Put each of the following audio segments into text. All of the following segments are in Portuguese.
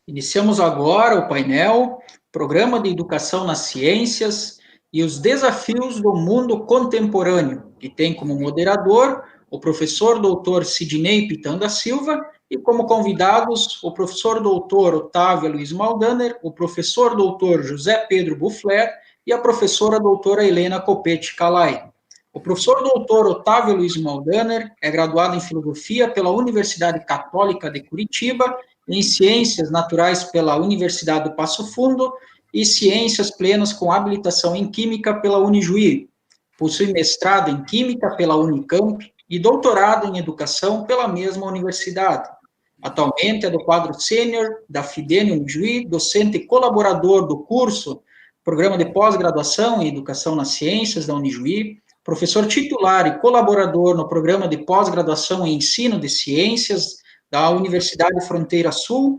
Iniciamos agora o painel Programa de Educação nas Ciências e os Desafios do Mundo Contemporâneo, que tem como moderador o professor doutor Sidney Pitanga Silva e como convidados o professor doutor Otávio Luiz Maldaner, o professor doutor José Pedro Buffler e a professora doutora Helena Copete Calai. O professor doutor Otávio Luiz Maldaner é graduado em Filosofia pela Universidade Católica de Curitiba, em Ciências Naturais pela Universidade do Passo Fundo e Ciências Plenas com habilitação em Química pela Unijuí. Possui mestrado em Química pela Unicamp e doutorado em Educação pela mesma universidade. Atualmente é do quadro sênior da FIDENE Unijuí, docente e colaborador do curso Programa de Pós-Graduação em Educação nas Ciências da Unijuí, professor titular e colaborador no Programa de Pós-Graduação em Ensino de Ciências da Universidade Fronteira Sul,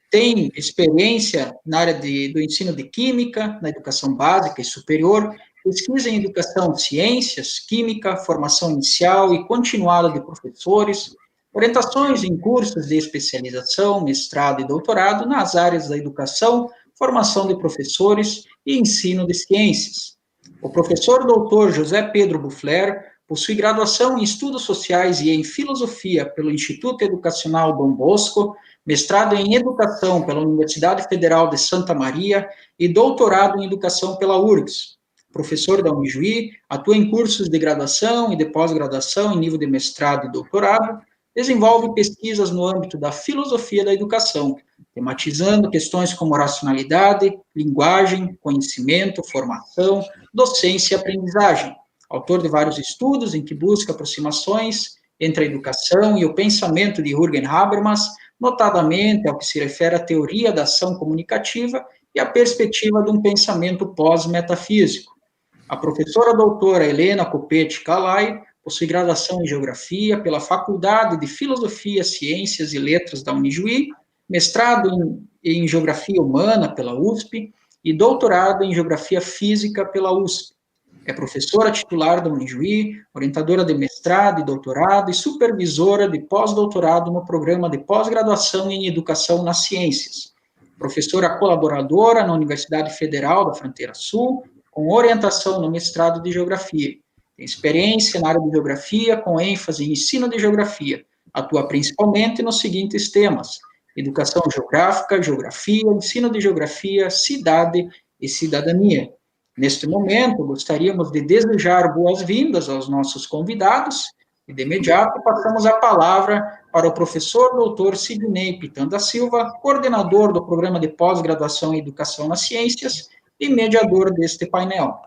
tem experiência na área do ensino de Química, na educação básica e superior, pesquisa em educação, ciências, química, formação inicial e continuada de professores, orientações em cursos de especialização, mestrado e doutorado nas áreas da educação, formação de professores e ensino de ciências. O professor doutor José Pedro Buffler possui graduação em Estudos Sociais e em Filosofia pelo Instituto Educacional Dom Bosco, mestrado em Educação pela Universidade Federal de Santa Maria e doutorado em Educação pela URGS. Professor da Unijuí, atua em cursos de graduação e de pós-graduação em nível de mestrado e doutorado, desenvolve pesquisas no âmbito da filosofia da educação, tematizando questões como racionalidade, linguagem, conhecimento, formação, docência e aprendizagem. Autor de vários estudos em que busca aproximações entre a educação e o pensamento de Jürgen Habermas, notadamente ao que se refere à teoria da ação comunicativa e à perspectiva de um pensamento pós-metafísico. A professora doutora Helena Copete Calai possui graduação em Geografia pela Faculdade de Filosofia, Ciências e Letras da Unijuí, mestrado em Geografia Humana pela USP e doutorado em Geografia Física pela USP. É professora titular da Unijuí, orientadora de mestrado e doutorado e supervisora de pós-doutorado no programa de pós-graduação em Educação nas Ciências. Professora colaboradora na Universidade Federal da Fronteira Sul, com orientação no mestrado de Geografia. Tem experiência na área de Geografia, com ênfase em ensino de Geografia. Atua principalmente nos seguintes temas: Educação Geográfica, Geografia, Ensino de Geografia, Cidade e Cidadania. Neste momento, gostaríamos de desejar boas-vindas aos nossos convidados e, de imediato, passamos a palavra para o professor doutor Sidney Pitanga Silva, coordenador do Programa de Pós-Graduação em Educação nas Ciências e mediador deste painel.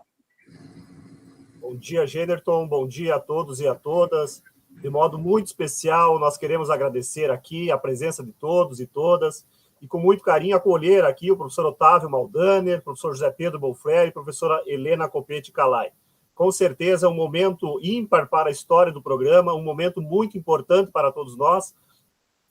Bom dia, Generton, bom dia a todos e a todas. De modo muito especial, nós queremos agradecer aqui a presença de todos e todas, e com muito carinho acolher aqui o professor Otávio Maldaner, professor José Pedro Buffler e professora Helena Copete Calai. Com certeza é um momento ímpar para a história do programa, um momento muito importante para todos nós,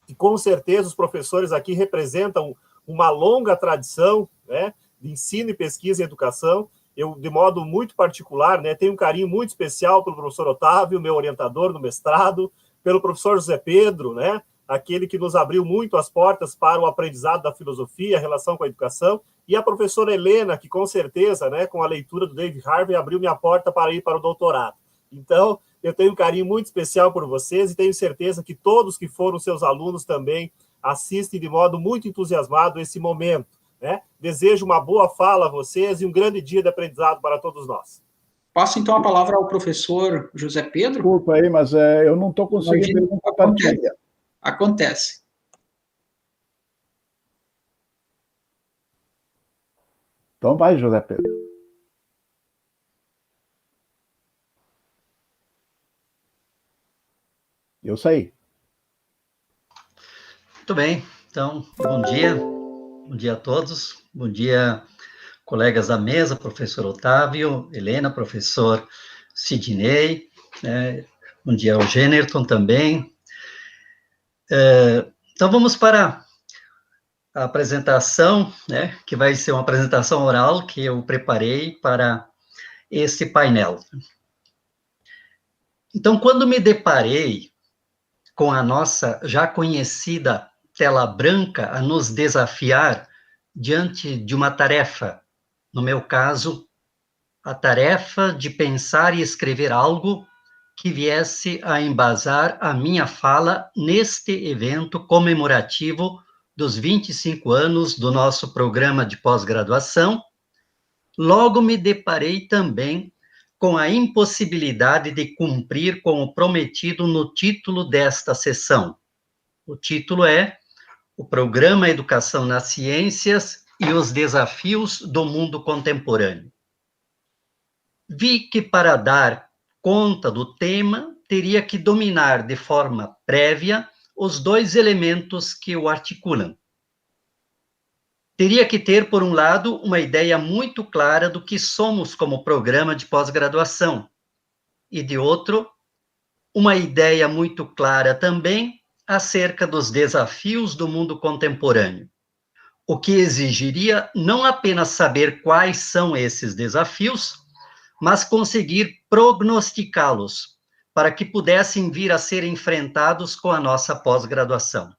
e com certeza os professores aqui representam uma longa tradição, né, de ensino e pesquisa em educação. Eu, de modo muito particular, né, tenho um carinho muito especial pelo professor Otávio, meu orientador no mestrado, pelo professor José Pedro, né, aquele que nos abriu muito as portas para o aprendizado da filosofia, a relação com a educação, e a professora Helena, que com certeza, né, com a leitura do David Harvey, abriu minha porta para ir para o doutorado. Então, eu tenho um carinho muito especial por vocês e tenho certeza que todos que foram seus alunos também assistem de modo muito entusiasmado esse momento, né? Desejo uma boa fala a vocês e um grande dia de aprendizado para todos nós. Passo, então, a palavra ao professor José Pedro. Desculpa aí, mas eu não estou conseguindo perguntar para ninguém. Acontece. Então vai, José Pedro. Eu saí. Muito bem. Então, bom dia. Bom dia a todos. Bom dia, colegas da mesa, professor Otávio, Helena, professor Sidney. Bom dia ao Generton também. Então, vamos para a apresentação, né, que vai ser uma apresentação oral que eu preparei para esse painel. Então, quando me deparei com a nossa já conhecida tela branca a nos desafiar diante de uma tarefa. No meu caso, a tarefa de pensar e escrever algo que viesse a embasar a minha fala neste evento comemorativo dos 25 anos do nosso programa de pós-graduação. Logo me deparei também com a impossibilidade de cumprir com o prometido no título desta sessão. O título é o Programa Educação nas Ciências e os Desafios do Mundo Contemporâneo. Vi que para dar conta do tema, teria que dominar de forma prévia os dois elementos que o articulam. Teria que ter, por um lado, uma ideia muito clara do que somos como programa de pós-graduação, e de outro, uma ideia muito clara também acerca dos desafios do mundo contemporâneo, o que exigiria não apenas saber quais são esses desafios, mas conseguir prognosticá-los, para que pudessem vir a ser enfrentados com a nossa pós-graduação.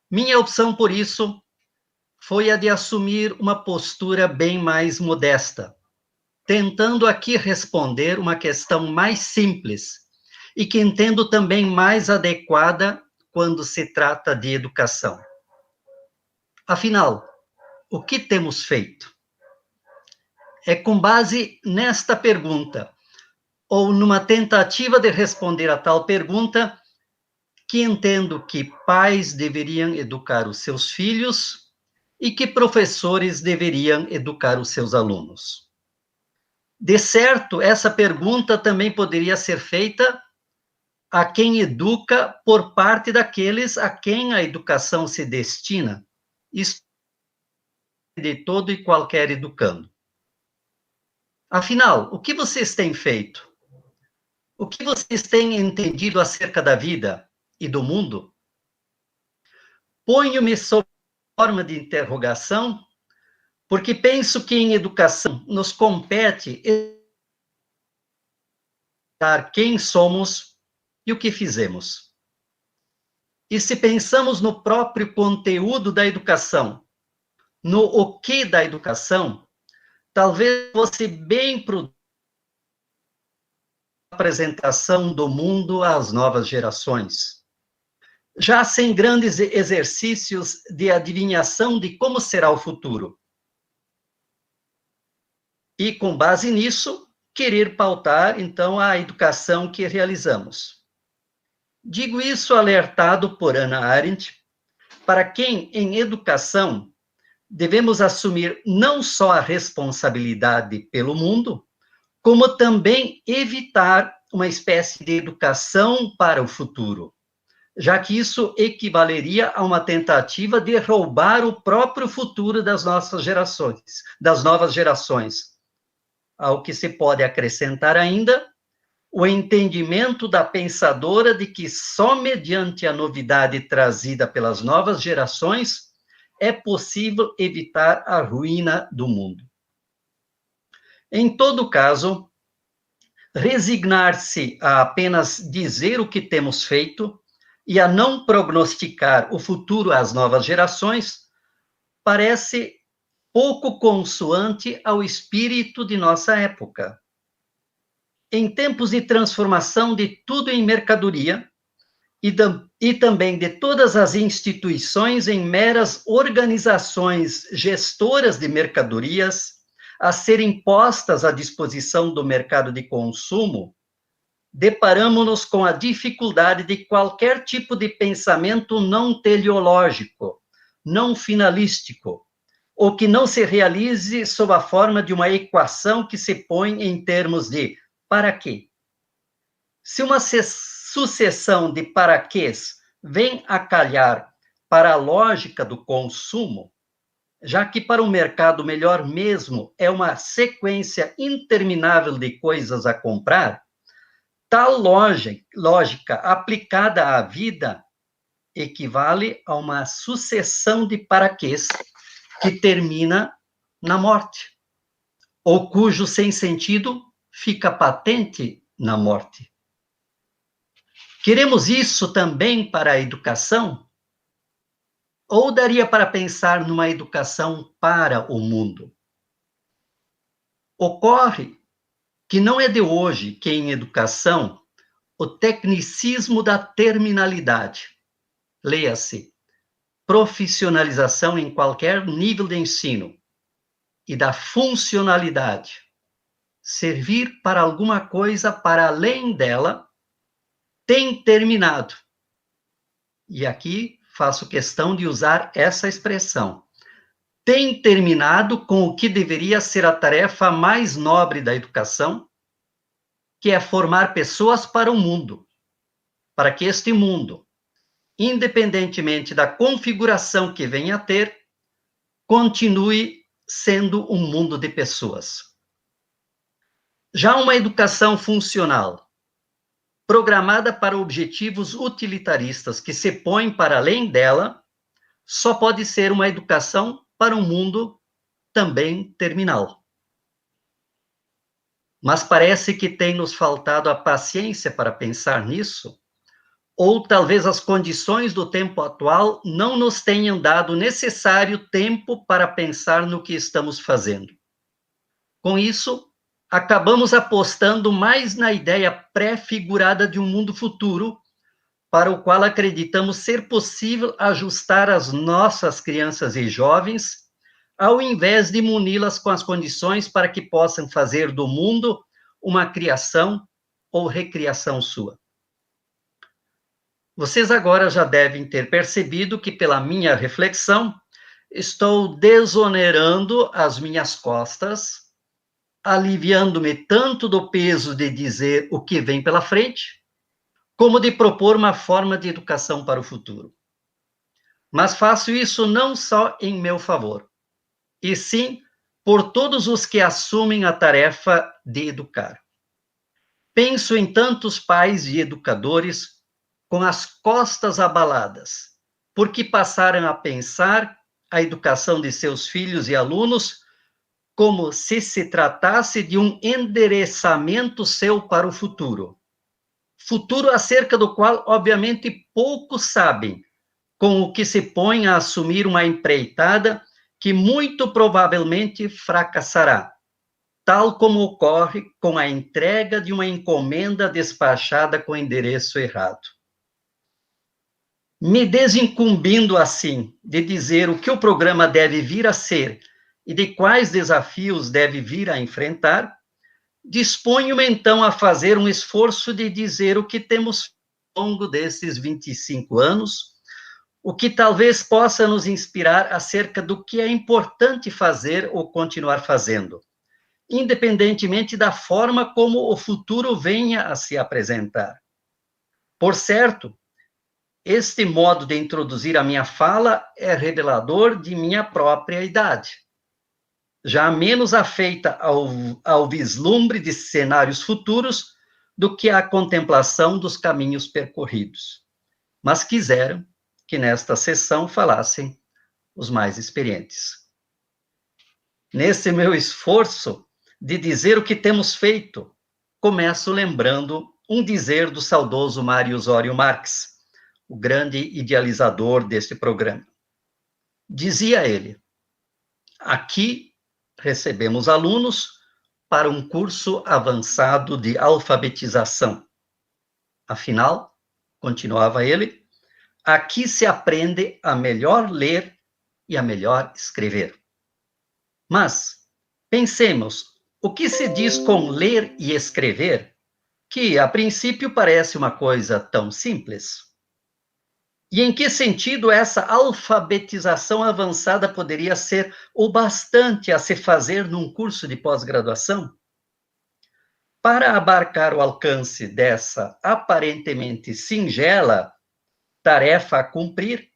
Minha opção, por isso, foi a de assumir uma postura bem mais modesta, tentando aqui responder uma questão mais simples e que entendo também mais adequada quando se trata de educação. Afinal, o que temos feito? É com base nesta pergunta, ou numa tentativa de responder a tal pergunta, que entendo que pais deveriam educar os seus filhos e que professores deveriam educar os seus alunos. De certo, essa pergunta também poderia ser feita a quem educa por parte daqueles a quem a educação se destina, isto de todo e qualquer educando. Afinal, o que vocês têm feito? O que vocês têm entendido acerca da vida e do mundo? Ponho-me sob forma de interrogação, porque penso que em educação nos compete dar quem somos e o que fizemos. E se pensamos no próprio conteúdo da educação, no o que da educação, talvez fosse bem prudente a apresentação do mundo às novas gerações, já sem grandes exercícios de adivinhação de como será o futuro. E, com base nisso, querer pautar, então, a educação que realizamos. Digo isso alertado por Hannah Arendt, para quem, em educação, devemos assumir não só a responsabilidade pelo mundo, como também evitar uma espécie de educação para o futuro, já que isso equivaleria a uma tentativa de roubar o próprio futuro das nossas gerações, das novas gerações. Ao que se pode acrescentar ainda o entendimento da pensadora de que só mediante a novidade trazida pelas novas gerações é possível evitar a ruína do mundo. Em todo caso, resignar-se a apenas dizer o que temos feito e a não prognosticar o futuro às novas gerações parece pouco consoante ao espírito de nossa época. Em tempos de transformação de tudo em mercadoria, e também de todas as instituições em meras organizações gestoras de mercadorias, a serem postas à disposição do mercado de consumo, deparamos-nos com a dificuldade de qualquer tipo de pensamento não teleológico, não finalístico, ou que não se realize sob a forma de uma equação que se põe em termos de para quê? Se uma sucessão de paraquês vem a calhar para a lógica do consumo, já que para o mercado melhor mesmo é uma sequência interminável de coisas a comprar, tal lógica aplicada à vida equivale a uma sucessão de paraquês que termina na morte, ou cujo sem sentido fica patente na morte. Queremos isso também para a educação? Ou daria para pensar numa educação para o mundo? Ocorre que não é de hoje que em educação o tecnicismo da terminalidade, leia-se, profissionalização em qualquer nível de ensino, e da funcionalidade, servir para alguma coisa para além dela, tem terminado. E aqui faço questão de usar essa expressão. Tem terminado com o que deveria ser a tarefa mais nobre da educação, que é formar pessoas para o mundo, para que este mundo, independentemente da configuração que venha a ter, continue sendo um mundo de pessoas. Já uma educação funcional, programada para objetivos utilitaristas que se põem para além dela, só pode ser uma educação para um mundo também terminal. Mas parece que tem nos faltado a paciência para pensar nisso, ou talvez as condições do tempo atual não nos tenham dado o necessário tempo para pensar no que estamos fazendo. Com isso, acabamos apostando mais na ideia pré-figurada de um mundo futuro, para o qual acreditamos ser possível ajustar as nossas crianças e jovens, ao invés de muni-las com as condições para que possam fazer do mundo uma criação ou recriação sua. Vocês agora já devem ter percebido que, pela minha reflexão, estou desonerando as minhas costas, aliviando-me tanto do peso de dizer o que vem pela frente, como de propor uma forma de educação para o futuro. Mas faço isso não só em meu favor, e sim por todos os que assumem a tarefa de educar. Penso em tantos pais e educadores com as costas abaladas, porque passaram a pensar a educação de seus filhos e alunos como se tratasse de um endereçamento seu para o futuro. Futuro acerca do qual, obviamente, poucos sabem, com o que se põe a assumir uma empreitada que muito provavelmente fracassará, tal como ocorre com a entrega de uma encomenda despachada com endereço errado. Me desincumbindo, assim, de dizer o que o programa deve vir a ser e de quais desafios deve vir a enfrentar, disponho-me, então, a fazer um esforço de dizer o que temos ao longo desses 25 anos, o que talvez possa nos inspirar acerca do que é importante fazer ou continuar fazendo, independentemente da forma como o futuro venha a se apresentar. Por certo, este modo de introduzir a minha fala é revelador de minha própria idade, já menos afeita ao vislumbre de cenários futuros do que à contemplação dos caminhos percorridos. Mas quiseram que nesta sessão falassem os mais experientes. Nesse meu esforço de dizer o que temos feito, começo lembrando um dizer do saudoso Mário Osório Marx, o grande idealizador deste programa. Dizia ele: aqui recebemos alunos para um curso avançado de alfabetização. Afinal, continuava ele, aqui se aprende a melhor ler e a melhor escrever. Mas, pensemos, o que se diz com ler e escrever, que a princípio parece uma coisa tão simples? E em que sentido essa alfabetização avançada poderia ser o bastante a se fazer num curso de pós-graduação? Para abarcar o alcance dessa aparentemente singela tarefa a cumprir,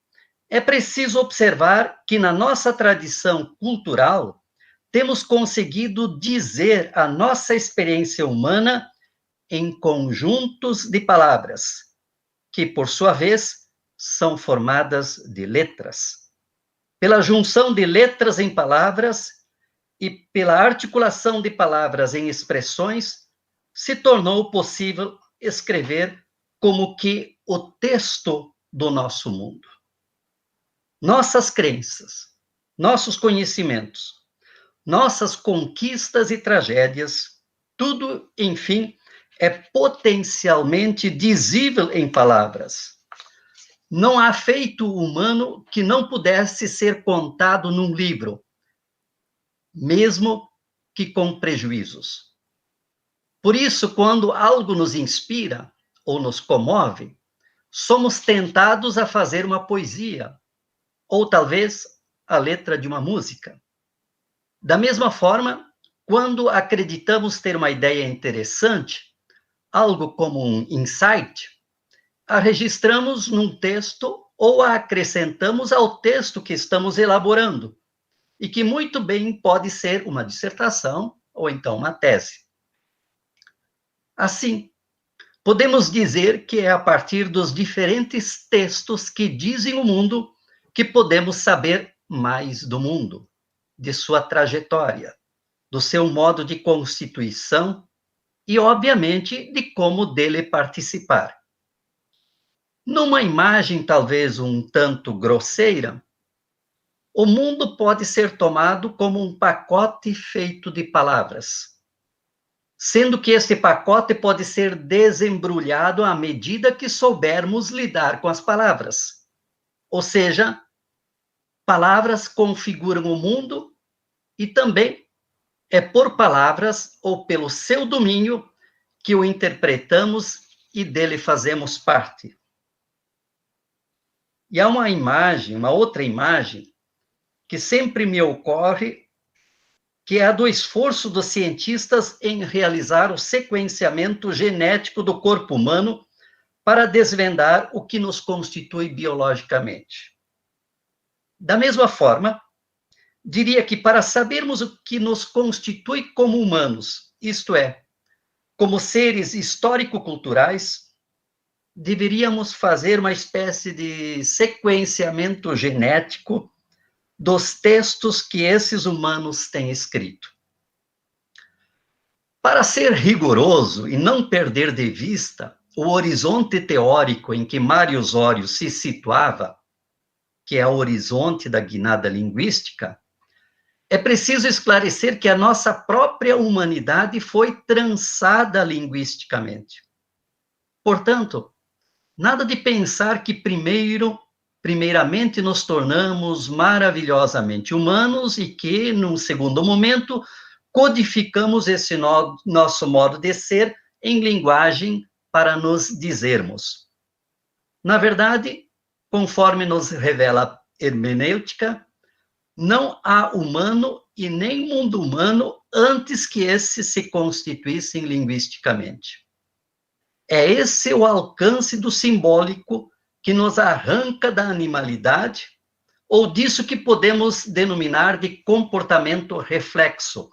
é preciso observar que na nossa tradição cultural temos conseguido dizer a nossa experiência humana em conjuntos de palavras, que, por sua vez, são formadas de letras. Pela junção de letras em palavras e pela articulação de palavras em expressões, se tornou possível escrever como que o texto do nosso mundo. Nossas crenças, nossos conhecimentos, nossas conquistas e tragédias, tudo, enfim, é potencialmente dizível em palavras. Não há feito humano que não pudesse ser contado num livro, mesmo que com prejuízos. Por isso, quando algo nos inspira ou nos comove, somos tentados a fazer uma poesia, ou talvez a letra de uma música. Da mesma forma, quando acreditamos ter uma ideia interessante, algo como um insight, a registramos num texto ou a acrescentamos ao texto que estamos elaborando, e que muito bem pode ser uma dissertação ou então uma tese. Assim, podemos dizer que é a partir dos diferentes textos que dizem o mundo que podemos saber mais do mundo, de sua trajetória, do seu modo de constituição e, obviamente, de como dele participar. Numa imagem talvez um tanto grosseira, o mundo pode ser tomado como um pacote feito de palavras, sendo que este pacote pode ser desembrulhado à medida que soubermos lidar com as palavras. Ou seja, palavras configuram o mundo e também é por palavras ou pelo seu domínio que o interpretamos e dele fazemos parte. E há uma imagem, uma outra imagem, que sempre me ocorre, que é a do esforço dos cientistas em realizar o sequenciamento genético do corpo humano para desvendar o que nos constitui biologicamente. Da mesma forma, diria que para sabermos o que nos constitui como humanos, isto é, como seres histórico-culturais, deveríamos fazer uma espécie de sequenciamento genético dos textos que esses humanos têm escrito. Para ser rigoroso e não perder de vista o horizonte teórico em que Mário Osório se situava, que é o horizonte da guinada linguística, é preciso esclarecer que a nossa própria humanidade foi trançada linguisticamente. Portanto, nada de pensar que primeiramente nos tornamos maravilhosamente humanos e que, num segundo momento, codificamos esse nosso modo de ser em linguagem para nos dizermos. Na verdade, conforme nos revela a hermenêutica, não há humano e nem mundo humano antes que esses se constituíssem linguisticamente. É esse o alcance do simbólico que nos arranca da animalidade, ou disso que podemos denominar de comportamento reflexo,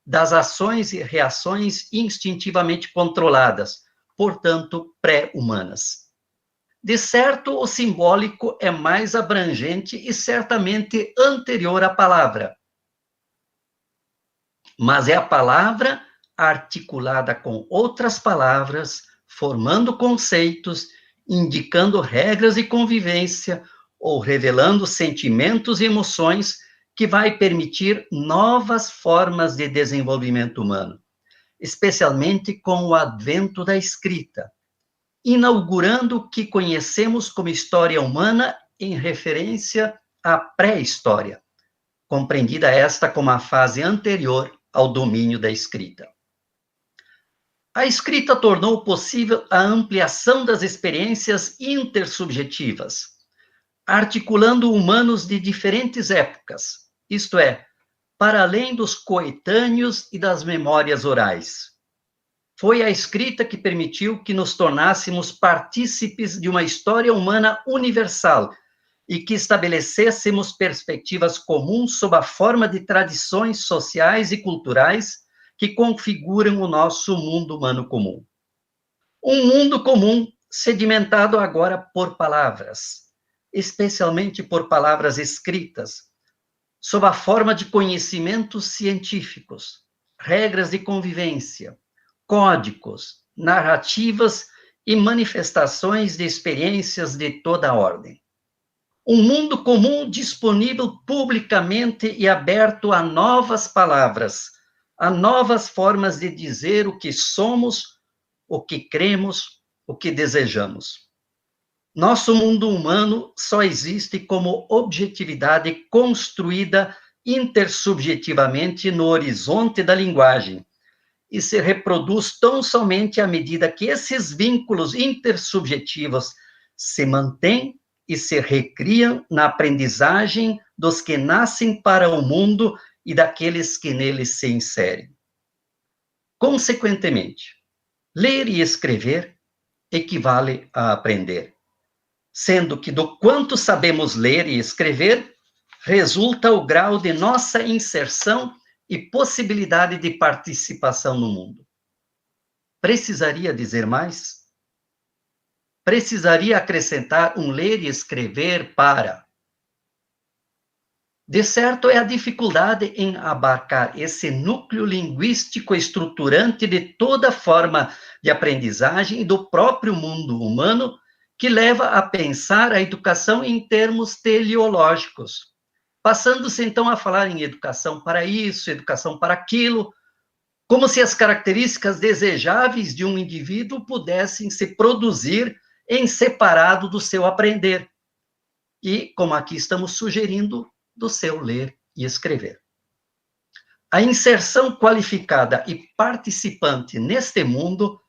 das ações e reações instintivamente controladas, portanto, pré-humanas. De certo, o simbólico é mais abrangente e certamente anterior à palavra. Mas é a palavra articulada com outras palavras, formando conceitos, indicando regras de convivência ou revelando sentimentos e emoções que vai permitir novas formas de desenvolvimento humano, especialmente com o advento da escrita, inaugurando o que conhecemos como história humana em referência à pré-história, compreendida esta como a fase anterior ao domínio da escrita. A escrita tornou possível a ampliação das experiências intersubjetivas, articulando humanos de diferentes épocas, isto é, para além dos coetâneos e das memórias orais. Foi a escrita que permitiu que nos tornássemos partícipes de uma história humana universal e que estabelecêssemos perspectivas comuns sob a forma de tradições sociais e culturais que configuram o nosso mundo humano comum. Um mundo comum sedimentado agora por palavras, especialmente por palavras escritas, sob a forma de conhecimentos científicos, regras de convivência, códigos, narrativas e manifestações de experiências de toda a ordem. Um mundo comum disponível publicamente e aberto a novas palavras, a novas formas de dizer o que somos, o que cremos, o que desejamos. Nosso mundo humano só existe como objetividade construída intersubjetivamente no horizonte da linguagem e se reproduz tão somente à medida que esses vínculos intersubjetivos se mantêm e se recriam na aprendizagem dos que nascem para o mundo e daqueles que nele se inserem. Consequentemente, ler e escrever equivale a aprender, sendo que do quanto sabemos ler e escrever, resulta o grau de nossa inserção e possibilidade de participação no mundo. Precisaria dizer mais? Precisaria acrescentar um ler e escrever para? De certo, é a dificuldade em abarcar esse núcleo linguístico estruturante de toda forma de aprendizagem e do próprio mundo humano que leva a pensar a educação em termos teleológicos, passando-se então a falar em educação para isso, educação para aquilo, como se as características desejáveis de um indivíduo pudessem se produzir em separado do seu aprender. E, como aqui estamos sugerindo, do seu ler e escrever. A inserção qualificada e participante neste mundo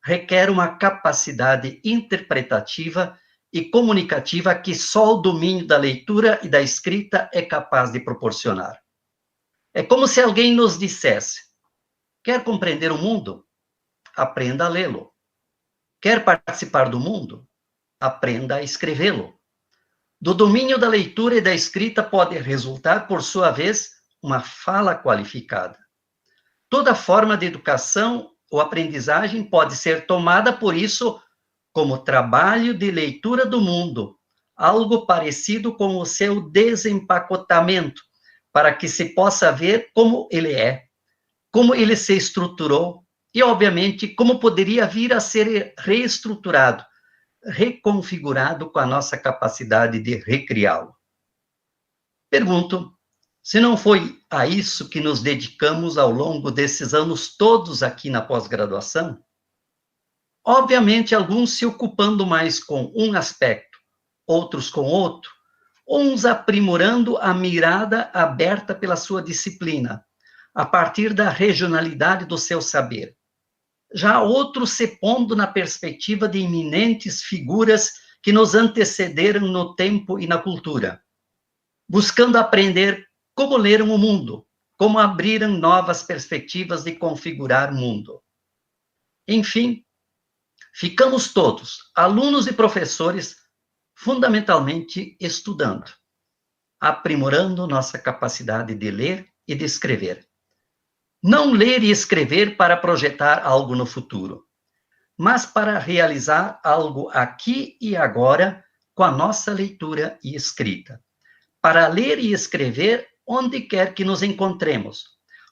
requer uma capacidade interpretativa e comunicativa que só o domínio da leitura e da escrita é capaz de proporcionar. É como se alguém nos dissesse: quer compreender o mundo? Aprenda a lê-lo. Quer participar do mundo? Aprenda a escrevê-lo. Do domínio da leitura e da escrita pode resultar, por sua vez, uma fala qualificada. Toda forma de educação ou aprendizagem pode ser tomada, por isso, como trabalho de leitura do mundo, algo parecido com o seu desempacotamento, para que se possa ver como ele é, como ele se estruturou e, obviamente, como poderia vir a ser reestruturado, reconfigurado com a nossa capacidade de recriá-lo. Pergunto, se não foi a isso que nos dedicamos ao longo desses anos todos aqui na pós-graduação? Obviamente, alguns se ocupando mais com um aspecto, outros com outro, uns aprimorando a mirada aberta pela sua disciplina, a partir da regionalidade do seu saber. Já outros se pondo na perspectiva de iminentes figuras que nos antecederam no tempo e na cultura, buscando aprender como leram o mundo, como abriram novas perspectivas de configurar o mundo. Enfim, ficamos todos, alunos e professores, fundamentalmente estudando, aprimorando nossa capacidade de ler e de escrever. Não ler e escrever para projetar algo no futuro, mas para realizar algo aqui e agora com a nossa leitura e escrita. Para ler e escrever onde quer que nos encontremos,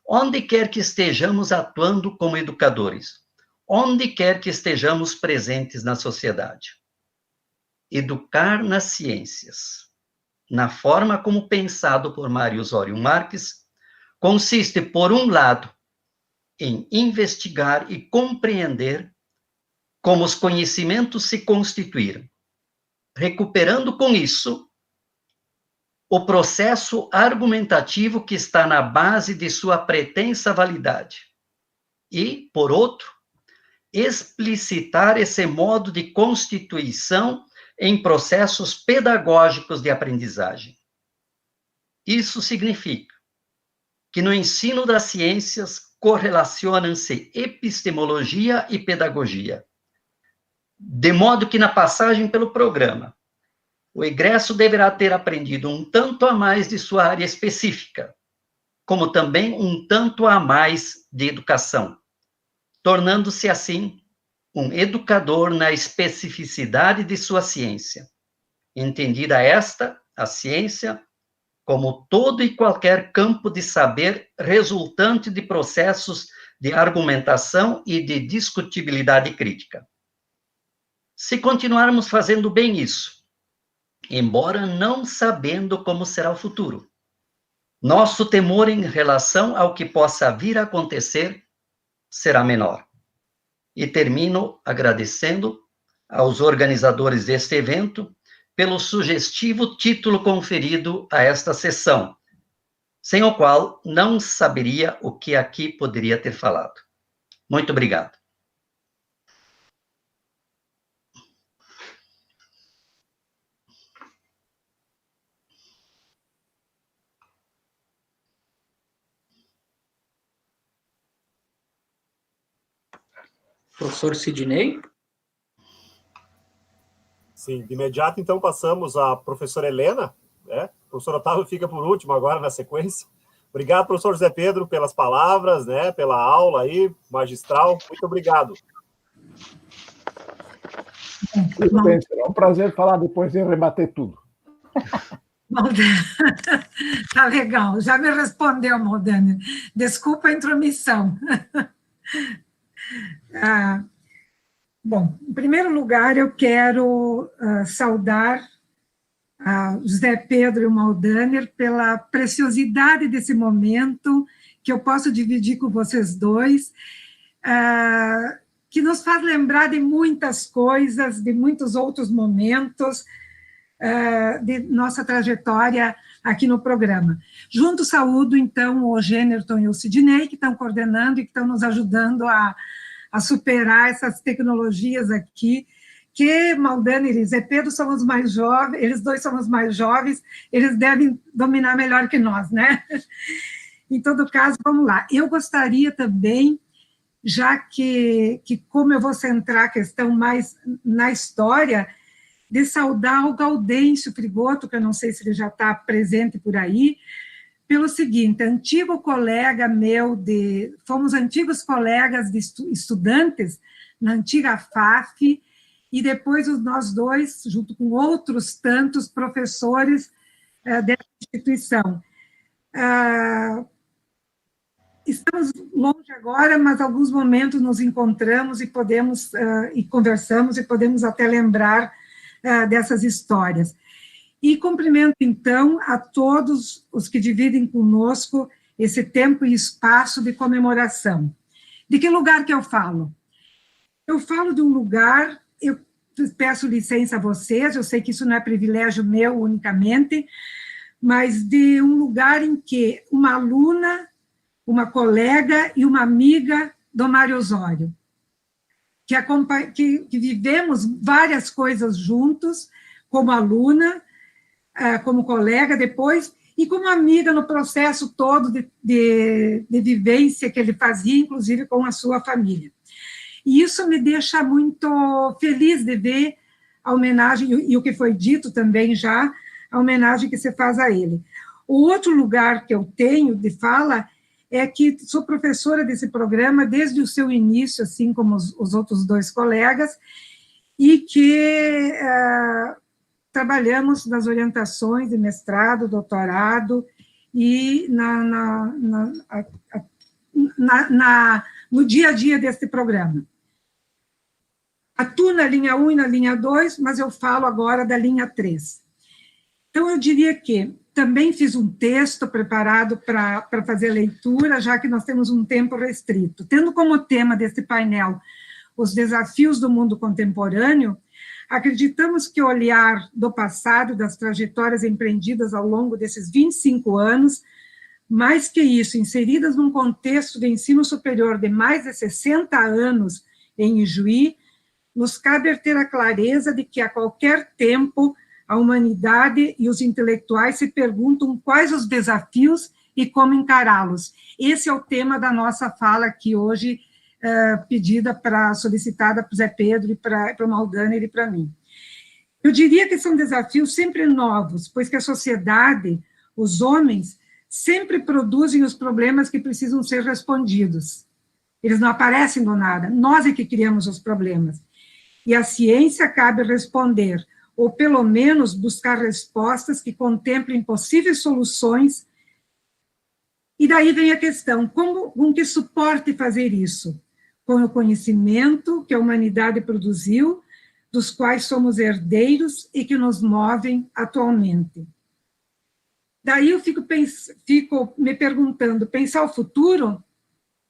onde quer que estejamos atuando como educadores, onde quer que estejamos presentes na sociedade. Educar nas ciências, na forma como pensado por Mário Osório Marques, consiste, por um lado, em investigar e compreender como os conhecimentos se constituíram, recuperando com isso o processo argumentativo que está na base de sua pretensa validade. E, por outro, explicitar esse modo de constituição em processos pedagógicos de aprendizagem. Isso significa que no ensino das ciências correlacionam-se epistemologia e pedagogia, de modo que na passagem pelo programa, o egresso deverá ter aprendido um tanto a mais de sua área específica, como também um tanto a mais de educação, tornando-se assim um educador na especificidade de sua ciência, entendida esta, a ciência, como todo e qualquer campo de saber resultante de processos de argumentação e de discutibilidade crítica. Se continuarmos fazendo bem isso, embora não sabendo como será o futuro. Nosso temor em relação ao que possa vir a acontecer será menor. E termino agradecendo aos organizadores deste evento pelo sugestivo título conferido a esta sessão, sem o qual não saberia o que aqui poderia ter falado. Muito obrigado. Professor Sidney? Sim, de imediato, então, passamos à professora Helena, né? O professor Otávio fica por último agora na sequência. Obrigado, professor José Pedro, pelas palavras, né? Pela aula aí, magistral. Muito obrigado. Tudo bem, será um prazer falar depois e rebater tudo. Tá legal, já me respondeu, Maldani. Desculpa a intromissão. Bom, em primeiro lugar, eu quero saudar a José Pedro e o Maldaner pela preciosidade desse momento que eu posso dividir com vocês dois, que nos faz lembrar de muitas coisas, de muitos outros momentos de nossa trajetória aqui no programa. Junto saúdo, então, o Gênerton e o Sidney, que estão coordenando e que estão nos ajudando a superar essas tecnologias aqui, que Maldani e Zé Pedro são os mais jovens, eles dois são os mais jovens, eles devem dominar melhor que nós, né? Em todo caso, vamos lá. Eu gostaria também, já que como eu vou centrar a questão mais na história, de saudar o Gaudêncio Frigoto, que eu não sei se ele já está presente por aí, pelo seguinte, antigo colega meu, fomos antigos colegas de estudantes na antiga FAF, e depois nós dois, junto com outros tantos professores dessa instituição. Estamos longe agora, mas alguns momentos nos encontramos e podemos, e conversamos, e podemos até lembrar dessas histórias. E cumprimento, então, a todos os que dividem conosco esse tempo e espaço de comemoração. De que lugar que eu falo? Eu falo de um lugar, eu peço licença a vocês, eu sei que isso não é privilégio meu unicamente, mas de um lugar em que uma aluna, uma colega e uma amiga do Mário Osório, que vivemos várias coisas juntos, como aluna, como colega depois, e como amiga no processo todo de vivência que ele fazia, inclusive com a sua família. E isso me deixa muito feliz de ver a homenagem, e o que foi dito também já, a homenagem que se faz a ele. O outro lugar que eu tenho de fala é que sou professora desse programa desde o seu início, assim como os outros dois colegas, e que trabalhamos nas orientações de mestrado, doutorado, e no dia a dia deste programa. Atuo na linha 1 e na linha 2, mas eu falo agora da linha 3. Então, eu diria que também fiz um texto preparado para fazer leitura, já que nós temos um tempo restrito. Tendo como tema deste painel os desafios do mundo contemporâneo, acreditamos que o olhar do passado, das trajetórias empreendidas ao longo desses 25 anos, mais que isso, inseridas num contexto de ensino superior de mais de 60 anos em Ijuí, nos cabe ter a clareza de que a qualquer tempo a humanidade e os intelectuais se perguntam quais os desafios e como encará-los. Esse é o tema da nossa fala aqui hoje, solicitada para o Zé Pedro, e para o Maldaner e para mim. Eu diria que são desafios sempre novos, pois que a sociedade, os homens, sempre produzem os problemas que precisam ser respondidos. Eles não aparecem do nada, nós é que criamos os problemas. E a ciência cabe responder, ou pelo menos buscar respostas que contemplem possíveis soluções. E daí vem a questão, com que suporte fazer isso? Com o conhecimento que a humanidade produziu, dos quais somos herdeiros e que nos movem atualmente. Daí eu fico me perguntando, pensar o futuro?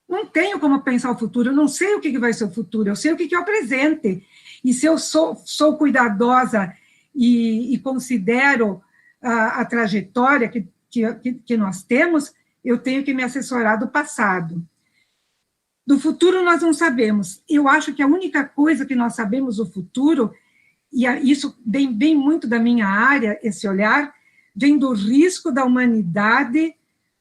Não tenho como pensar o futuro, eu não sei o que vai ser o futuro, eu sei o que é o presente. E se eu sou cuidadosa e considero a trajetória que nós temos, eu tenho que me assessorar do passado. Do futuro nós não sabemos. Eu acho que a única coisa que nós sabemos do futuro, e isso vem muito da minha área, esse olhar, vem do risco da humanidade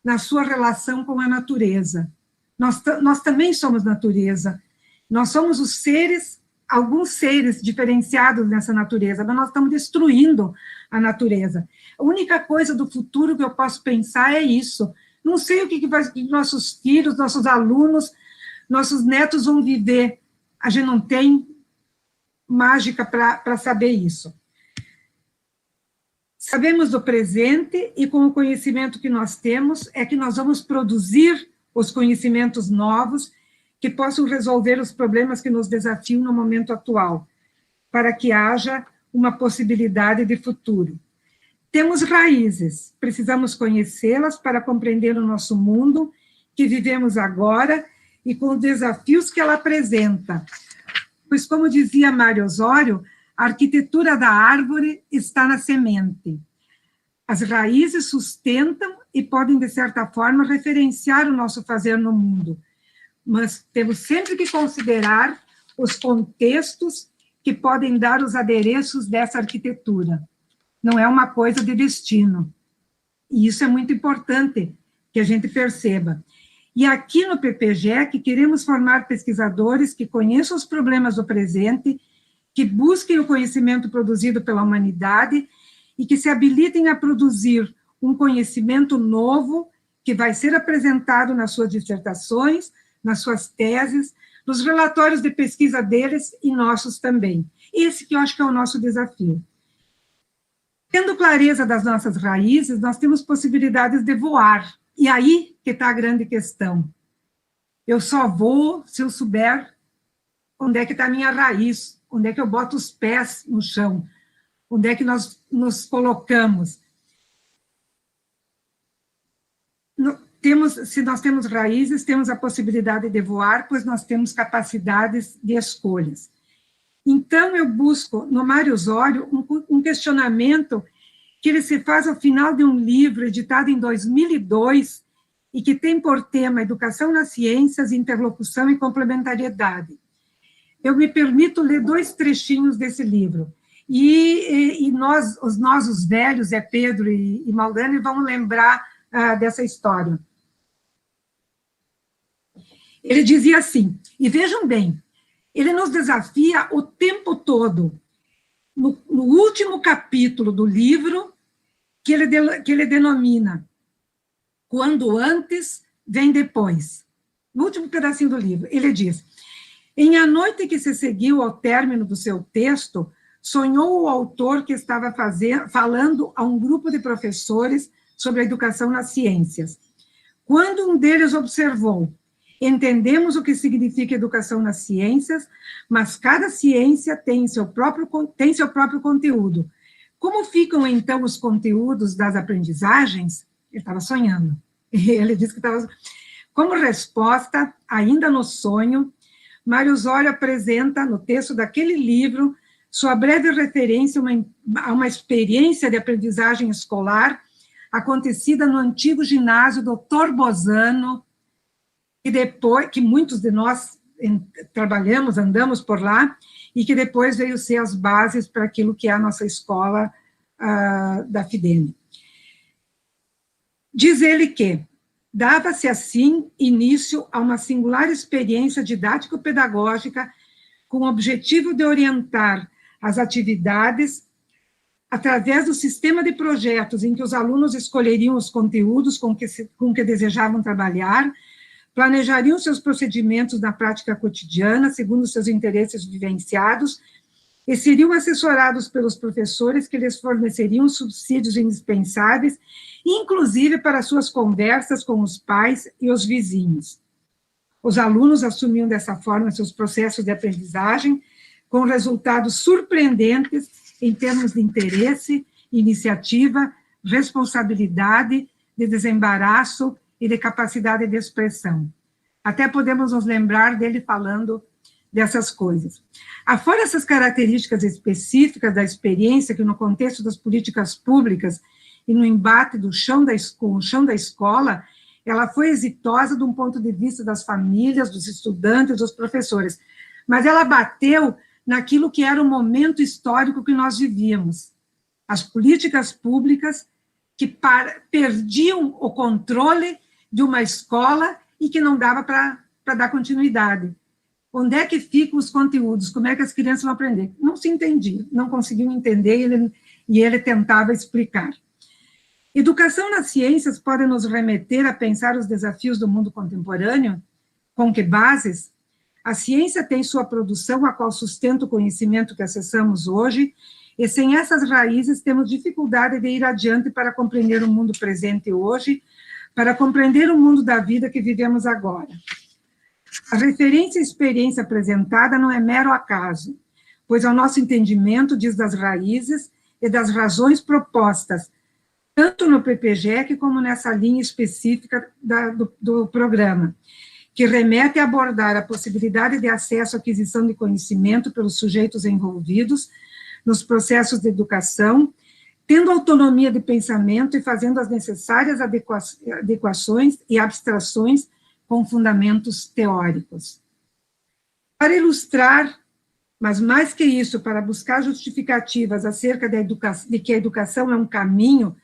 na sua relação com a natureza. Nós também somos natureza. Nós somos os seres, alguns seres diferenciados nessa natureza, mas nós estamos destruindo a natureza. A única coisa do futuro que eu posso pensar é isso. Não sei o que nossos filhos, nossos alunos, nossos netos vão viver. A gente não tem mágica para saber isso. Sabemos do presente e com o conhecimento que nós temos é que nós vamos produzir os conhecimentos novos que possam resolver os problemas que nos desafiam no momento atual, para que haja uma possibilidade de futuro. Temos raízes, precisamos conhecê-las para compreender o nosso mundo que vivemos agora e com os desafios que ela apresenta. Pois, como dizia Mário Osório, a arquitetura da árvore está na semente. As raízes sustentam e podem, de certa forma, referenciar o nosso fazer no mundo, mas temos sempre que considerar os contextos que podem dar os adereços dessa arquitetura. Não é uma coisa de destino. E isso é muito importante que a gente perceba. E aqui no PPGEC, queremos formar pesquisadores que conheçam os problemas do presente, que busquem o conhecimento produzido pela humanidade e que se habilitem a produzir um conhecimento novo que vai ser apresentado nas suas dissertações, nas suas teses, nos relatórios de pesquisa deles e nossos também. Esse que eu acho que é o nosso desafio. Tendo clareza das nossas raízes, nós temos possibilidades de voar. E aí que está a grande questão. Eu só vou se eu souber onde é que está a minha raiz, onde é que eu boto os pés no chão, onde é que nós nos colocamos. Se nós temos raízes, temos a possibilidade de voar, pois nós temos capacidades de escolhas. Então, eu busco, no Mário Osório, um questionamento que ele se faz ao final de um livro editado em 2002 e que tem por tema Educação nas Ciências, Interlocução e Complementariedade. Eu me permito ler 2 trechinhos desse livro. E nós, os velhos, Pedro e Maldani, vamos lembrar dessa história. Ele dizia assim, e vejam bem, ele nos desafia o tempo todo. No último capítulo do livro, que ele denomina Quando Antes Vem Depois. No último pedacinho do livro, ele diz, em A Noite que se seguiu ao término do seu texto, sonhou o autor que estava falando a um grupo de professores sobre a educação nas ciências. Quando um deles observou, entendemos o que significa educação nas ciências, mas cada ciência tem seu próprio conteúdo. Como ficam, então, os conteúdos das aprendizagens? Ele estava sonhando. Ele disse que estava... Como resposta, ainda no sonho, Mário Osório apresenta, no texto daquele livro, sua breve referência a uma experiência de aprendizagem escolar acontecida no antigo ginásio Dr. Bozano, que muitos de nós trabalhamos, andamos por lá, e que depois veio ser as bases para aquilo que é a nossa escola da FIDEM. Diz ele que dava-se assim início a uma singular experiência didático-pedagógica com o objetivo de orientar as atividades através do sistema de projetos em que os alunos escolheriam os conteúdos com que desejavam trabalhar, planejariam seus procedimentos na prática cotidiana, segundo seus interesses vivenciados, e seriam assessorados pelos professores que lhes forneceriam subsídios indispensáveis, inclusive para suas conversas com os pais e os vizinhos. Os alunos assumiam dessa forma seus processos de aprendizagem, com resultados surpreendentes em termos de interesse, iniciativa, responsabilidade, de desembaraço e de capacidade de expressão. Até podemos nos lembrar dele falando dessas coisas. Afora essas características específicas da experiência, que no contexto das políticas públicas e no embate com o chão da escola, ela foi exitosa de um ponto de vista das famílias, dos estudantes, dos professores, mas ela bateu naquilo que era o momento histórico que nós vivíamos. As políticas públicas que perdiam o controle de uma escola e que não dava para dar continuidade. Onde é que ficam os conteúdos? Como é que as crianças vão aprender? Não se entendia, não conseguiam entender, e ele tentava explicar. Educação nas ciências pode nos remeter a pensar os desafios do mundo contemporâneo? Com que bases? A ciência tem sua produção, a qual sustenta o conhecimento que acessamos hoje, e sem essas raízes temos dificuldade de ir adiante para compreender o mundo presente hoje, para compreender o mundo da vida que vivemos agora. A referência e experiência apresentada não é mero acaso, pois ao nosso entendimento diz das raízes e das razões propostas, tanto no PPGEC como nessa linha específica do programa, que remete a abordar a possibilidade de acesso à aquisição de conhecimento pelos sujeitos envolvidos nos processos de educação, tendo autonomia de pensamento e fazendo as necessárias adequações e abstrações com fundamentos teóricos. Para ilustrar, mas mais que isso, para buscar justificativas acerca de que a educação é um caminho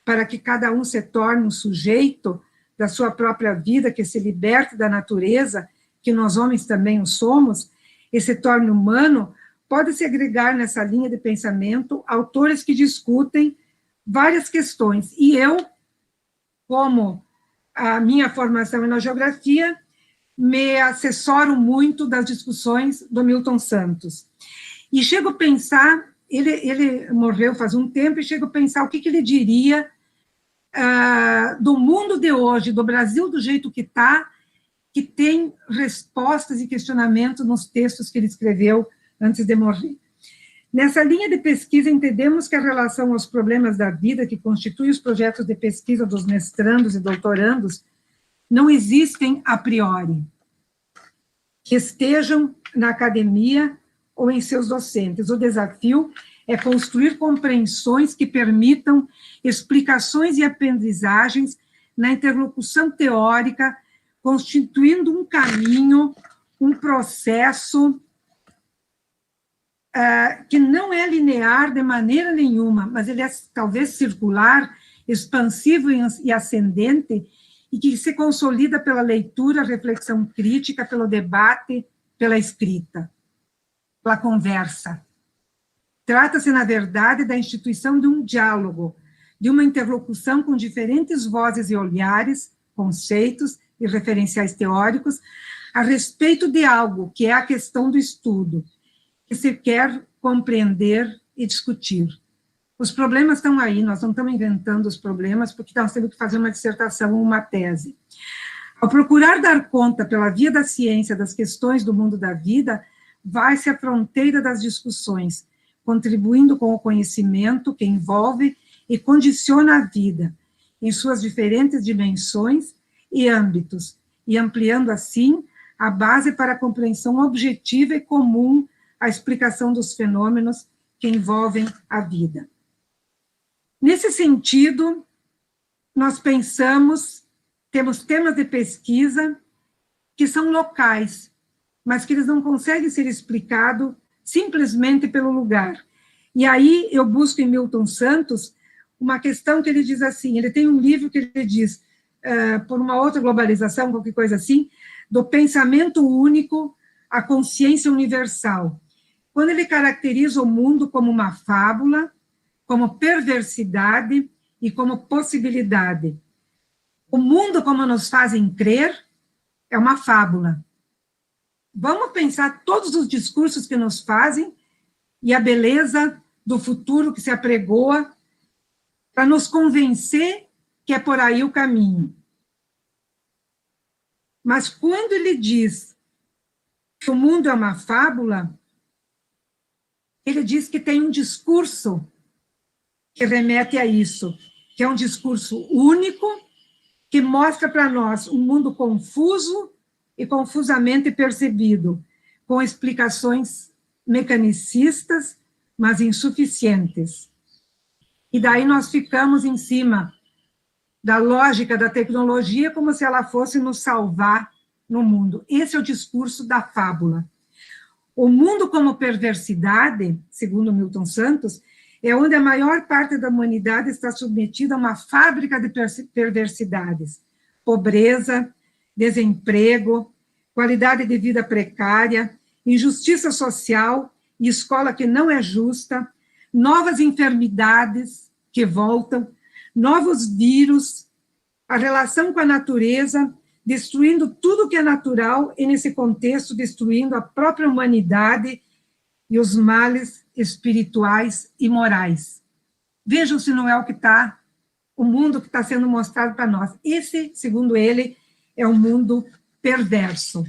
para que cada um se torne um sujeito da sua própria vida, que se liberte da natureza, que nós homens também o somos, e se torne humano, pode-se agregar nessa linha de pensamento autores que discutem várias questões. E eu, como a minha formação é na geografia, me assessoro muito das discussões do Milton Santos. E chego a pensar, ele morreu faz um tempo, e chego a pensar o que ele diria do mundo de hoje, do Brasil do jeito que está, que tem respostas e questionamentos nos textos que ele escreveu antes de morrer. Nessa linha de pesquisa, entendemos que a relação aos problemas da vida que constitui os projetos de pesquisa dos mestrandos e doutorandos não existem a priori, que estejam na academia ou em seus docentes. O desafio é construir compreensões que permitam explicações e aprendizagens na interlocução teórica, constituindo um caminho, um processo que não é linear de maneira nenhuma, mas ele é talvez circular, expansivo e ascendente, e que se consolida pela leitura, reflexão crítica, pelo debate, pela escrita, pela conversa. Trata-se, na verdade, da instituição de um diálogo, de uma interlocução com diferentes vozes e olhares, conceitos e referenciais teóricos, a respeito de algo que é a questão do estudo, que se quer compreender e discutir. Os problemas estão aí, nós não estamos inventando os problemas, porque nós temos que fazer uma dissertação ou uma tese. Ao procurar dar conta, pela via da ciência, das questões do mundo da vida, vai-se à fronteira das discussões, contribuindo com o conhecimento que envolve e condiciona a vida, em suas diferentes dimensões e âmbitos, e ampliando, assim, a base para a compreensão objetiva e comum à explicação dos fenômenos que envolvem a vida. Nesse sentido, nós temos temas de pesquisa que são locais, mas que eles não conseguem ser explicados simplesmente pelo lugar. E aí eu busco em Milton Santos uma questão que ele diz assim, ele tem um livro que ele diz, por uma outra globalização, qualquer coisa assim, do pensamento único à consciência universal. Quando ele caracteriza o mundo como uma fábula, como perversidade e como possibilidade. O mundo, como nos fazem crer, é uma fábula. Vamos pensar todos os discursos que nos fazem e a beleza do futuro que se apregoa para nos convencer que é por aí o caminho. Mas quando ele diz que o mundo é uma fábula, ele diz que tem um discurso que remete a isso, que é um discurso único, que mostra para nós um mundo confuso e confusamente percebido, com explicações mecanicistas, mas insuficientes. E daí nós ficamos em cima da lógica da tecnologia, como se ela fosse nos salvar no mundo. Esse é o discurso da fábula. O mundo como perversidade, segundo Milton Santos, é onde a maior parte da humanidade está submetida a uma fábrica de perversidades. Pobreza, desemprego, qualidade de vida precária, injustiça social e escola que não é justa, novas enfermidades que voltam, novos vírus, a relação com a natureza, destruindo tudo que é natural e, nesse contexto, destruindo a própria humanidade e os males espirituais e morais. Vejam se não é o mundo que está sendo mostrado para nós. Esse, segundo ele, é um mundo perverso.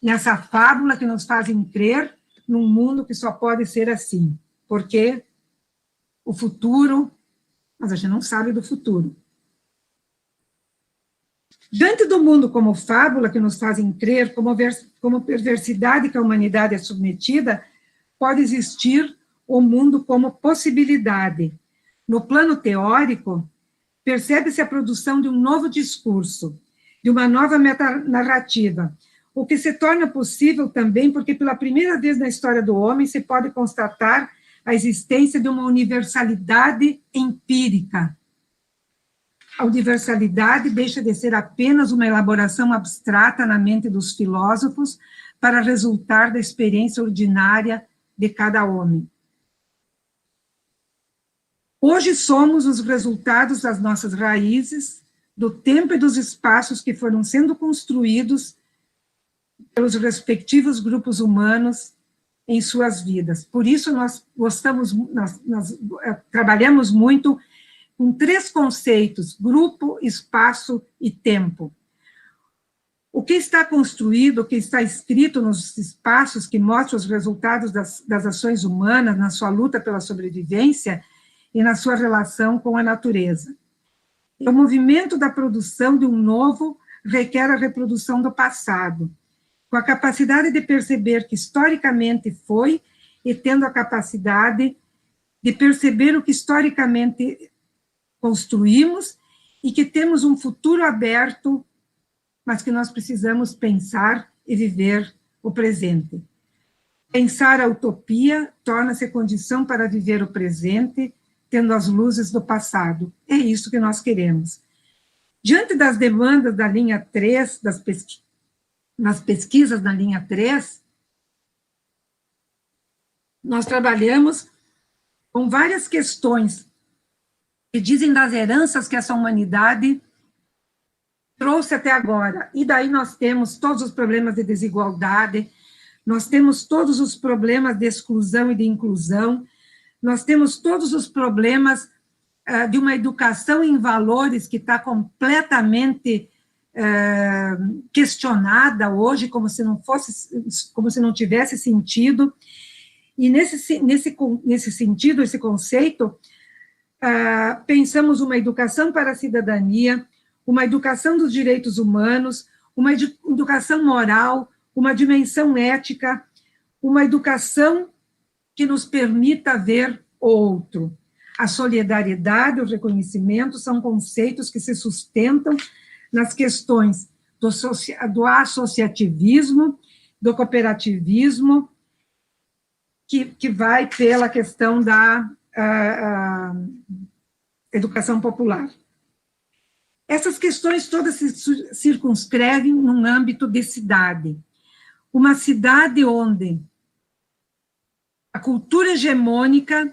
Nessa fábula que nos fazem crer num mundo que só pode ser assim. Porque o futuro, mas a gente não sabe do futuro. Diante do mundo como fábula que nos fazem crer, como perversidade que a humanidade é submetida, pode existir o mundo como possibilidade. No plano teórico, percebe-se a produção de um novo discurso, de uma nova metanarrativa, o que se torna possível também porque, pela primeira vez na história do homem, se pode constatar a existência de uma universalidade empírica. A universalidade deixa de ser apenas uma elaboração abstrata na mente dos filósofos para resultar da experiência ordinária de cada homem. Hoje somos os resultados das nossas raízes, do tempo e dos espaços que foram sendo construídos pelos respectivos grupos humanos em suas vidas. Por isso, nós trabalhamos muito com 3 conceitos: grupo, espaço e tempo. O que está construído, o que está escrito nos espaços que mostram os resultados das ações humanas na sua luta pela sobrevivência e na sua relação com a natureza. O movimento da produção de um novo requer a reprodução do passado, com a capacidade de perceber que historicamente foi e tendo a capacidade de perceber o que historicamente construímos e que temos um futuro aberto, mas que nós precisamos pensar e viver o presente. Pensar a utopia torna-se condição para viver o presente, tendo as luzes do passado. É isso que nós queremos. Diante das demandas da linha 3, nas pesquisas na linha 3, nós trabalhamos com várias questões que dizem das heranças que essa humanidade trouxe até agora. E daí nós temos todos os problemas de desigualdade, nós temos todos os problemas de exclusão e de inclusão, nós temos todos os problemas de uma educação em valores que está completamente questionada hoje, como se não tivesse sentido. E nesse sentido, esse conceito, pensamos uma educação para a cidadania, uma educação dos direitos humanos, uma educação moral, uma dimensão ética, uma educação que nos permita ver o outro. A solidariedade e o reconhecimento são conceitos que se sustentam nas questões do associativismo, do cooperativismo, que vai pela questão da educação popular. Essas questões todas se circunscrevem num âmbito de cidade. Uma cidade onde a cultura hegemônica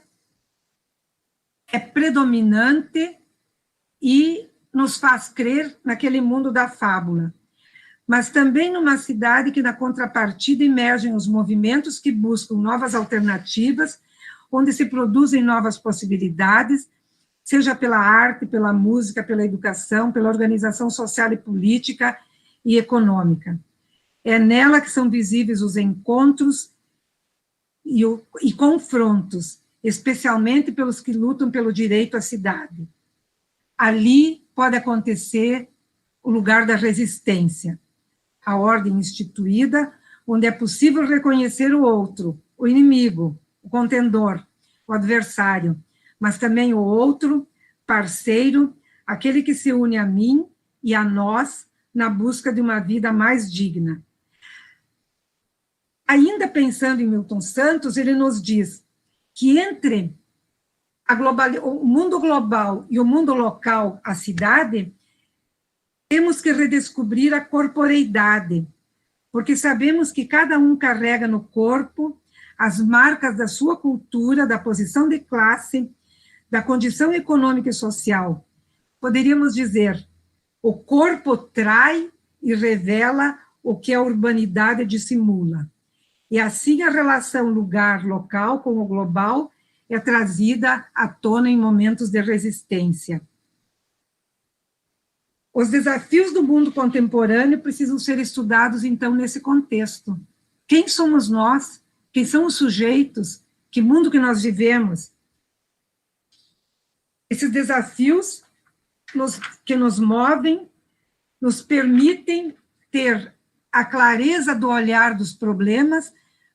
é predominante e nos faz crer naquele mundo da fábula, mas também numa cidade que, na contrapartida, emergem os movimentos que buscam novas alternativas, onde se produzem novas possibilidades, seja pela arte, pela música, pela educação, pela organização social e política e econômica. É nela que são visíveis os encontros e confrontos, especialmente pelos que lutam pelo direito à cidade. Ali pode acontecer o lugar da resistência, a ordem instituída, onde é possível reconhecer o outro, o inimigo, o contendor, o adversário, mas também o outro, parceiro, aquele que se une a mim e a nós na busca de uma vida mais digna. Ainda pensando em Milton Santos, ele nos diz que entre o mundo global e o mundo local, a cidade, temos que redescobrir a corporeidade, porque sabemos que cada um carrega no corpo as marcas da sua cultura, da posição de classe, da condição econômica e social. Poderíamos dizer, o corpo trai e revela o que a urbanidade dissimula. E assim a relação lugar-local com o global é trazida à tona em momentos de resistência. Os desafios do mundo contemporâneo precisam ser estudados, então, nesse contexto. Quem somos nós? Quem são os sujeitos? Que mundo que nós vivemos? Esses desafios que nos movem, nos permitem ter a clareza do olhar dos problemas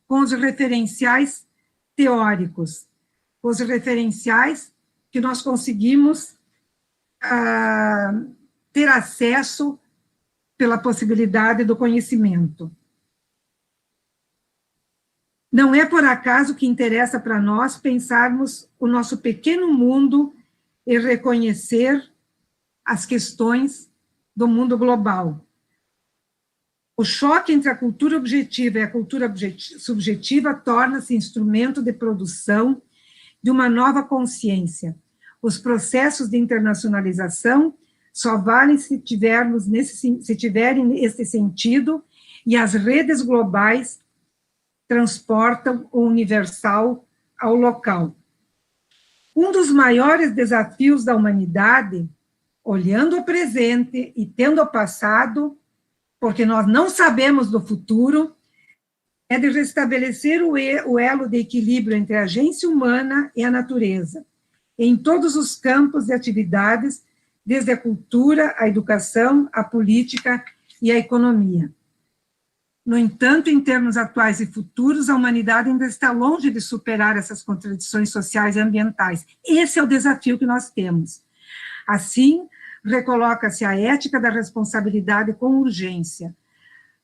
com os referenciais teóricos, com os referenciais que nós conseguimos ter acesso pela possibilidade do conhecimento. Não é por acaso que interessa para nós pensarmos o nosso pequeno mundo e reconhecer as questões do mundo global. O choque entre a cultura objetiva e a cultura subjetiva torna-se instrumento de produção de uma nova consciência. Os processos de internacionalização só valem se tiverem esse sentido, e as redes globais transportam o universal ao local. Um dos maiores desafios da humanidade, olhando o presente e tendo o passado, porque nós não sabemos do futuro, é de restabelecer o elo de equilíbrio entre a agência humana e a natureza, em todos os campos de atividades, desde a cultura, a educação, a política e a economia. No entanto, em termos atuais e futuros, a humanidade ainda está longe de superar essas contradições sociais e ambientais. Esse é o desafio que nós temos. Assim, recoloca-se a ética da responsabilidade com urgência.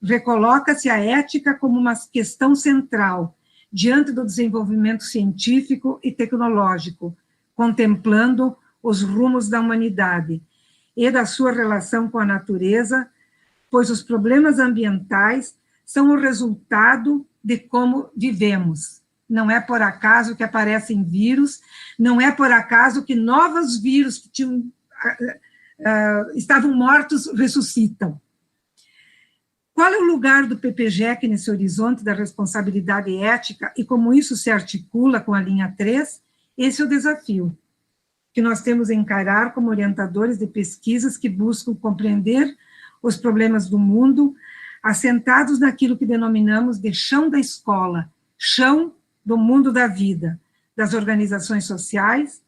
Recoloca-se a ética como uma questão central diante do desenvolvimento científico e tecnológico, contemplando os rumos da humanidade e da sua relação com a natureza, pois os problemas ambientais são o resultado de como vivemos. Não é por acaso que aparecem vírus, não é por acaso que novos vírus que estavam mortos ressuscitam. Qual é o lugar do PPGEC nesse horizonte da responsabilidade ética e como isso se articula com a linha 3? Esse é o desafio que nós temos a encarar como orientadores de pesquisas que buscam compreender os problemas do mundo, assentados naquilo que denominamos de chão da escola, chão do mundo da vida, das organizações sociais,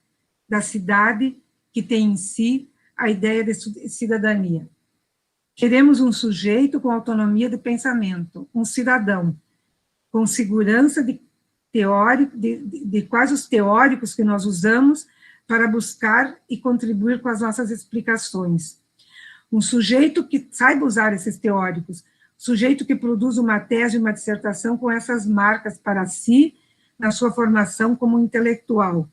da cidade, que tem em si a ideia de cidadania. Queremos um sujeito com autonomia de pensamento, um cidadão, com segurança de quais os teóricos que nós usamos para buscar e contribuir com as nossas explicações. Um sujeito que saiba usar esses teóricos, sujeito que produz uma tese, uma dissertação com essas marcas para si, na sua formação como intelectual.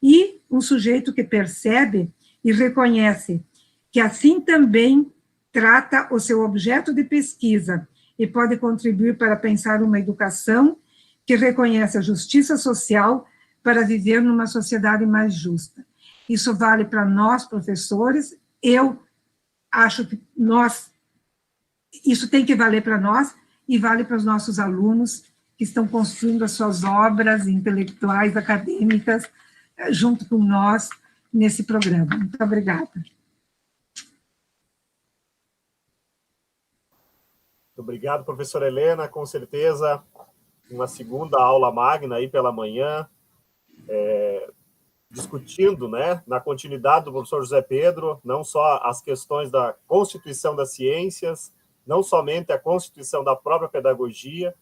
E um sujeito que percebe e reconhece que assim também trata o seu objeto de pesquisa e pode contribuir para pensar uma educação que reconhece a justiça social para viver numa sociedade mais justa. Isso vale para nós, professores, eu acho que isso tem que valer para nós e vale para os nossos alunos que estão construindo as suas obras intelectuais, acadêmicas, junto com nós nesse programa. Muito obrigada. Muito obrigado, professora Helena, com certeza uma segunda aula magna aí pela manhã, discutindo, né, na continuidade do professor José Pedro, não só as questões da Constituição das Ciências, não somente a Constituição da própria pedagogia,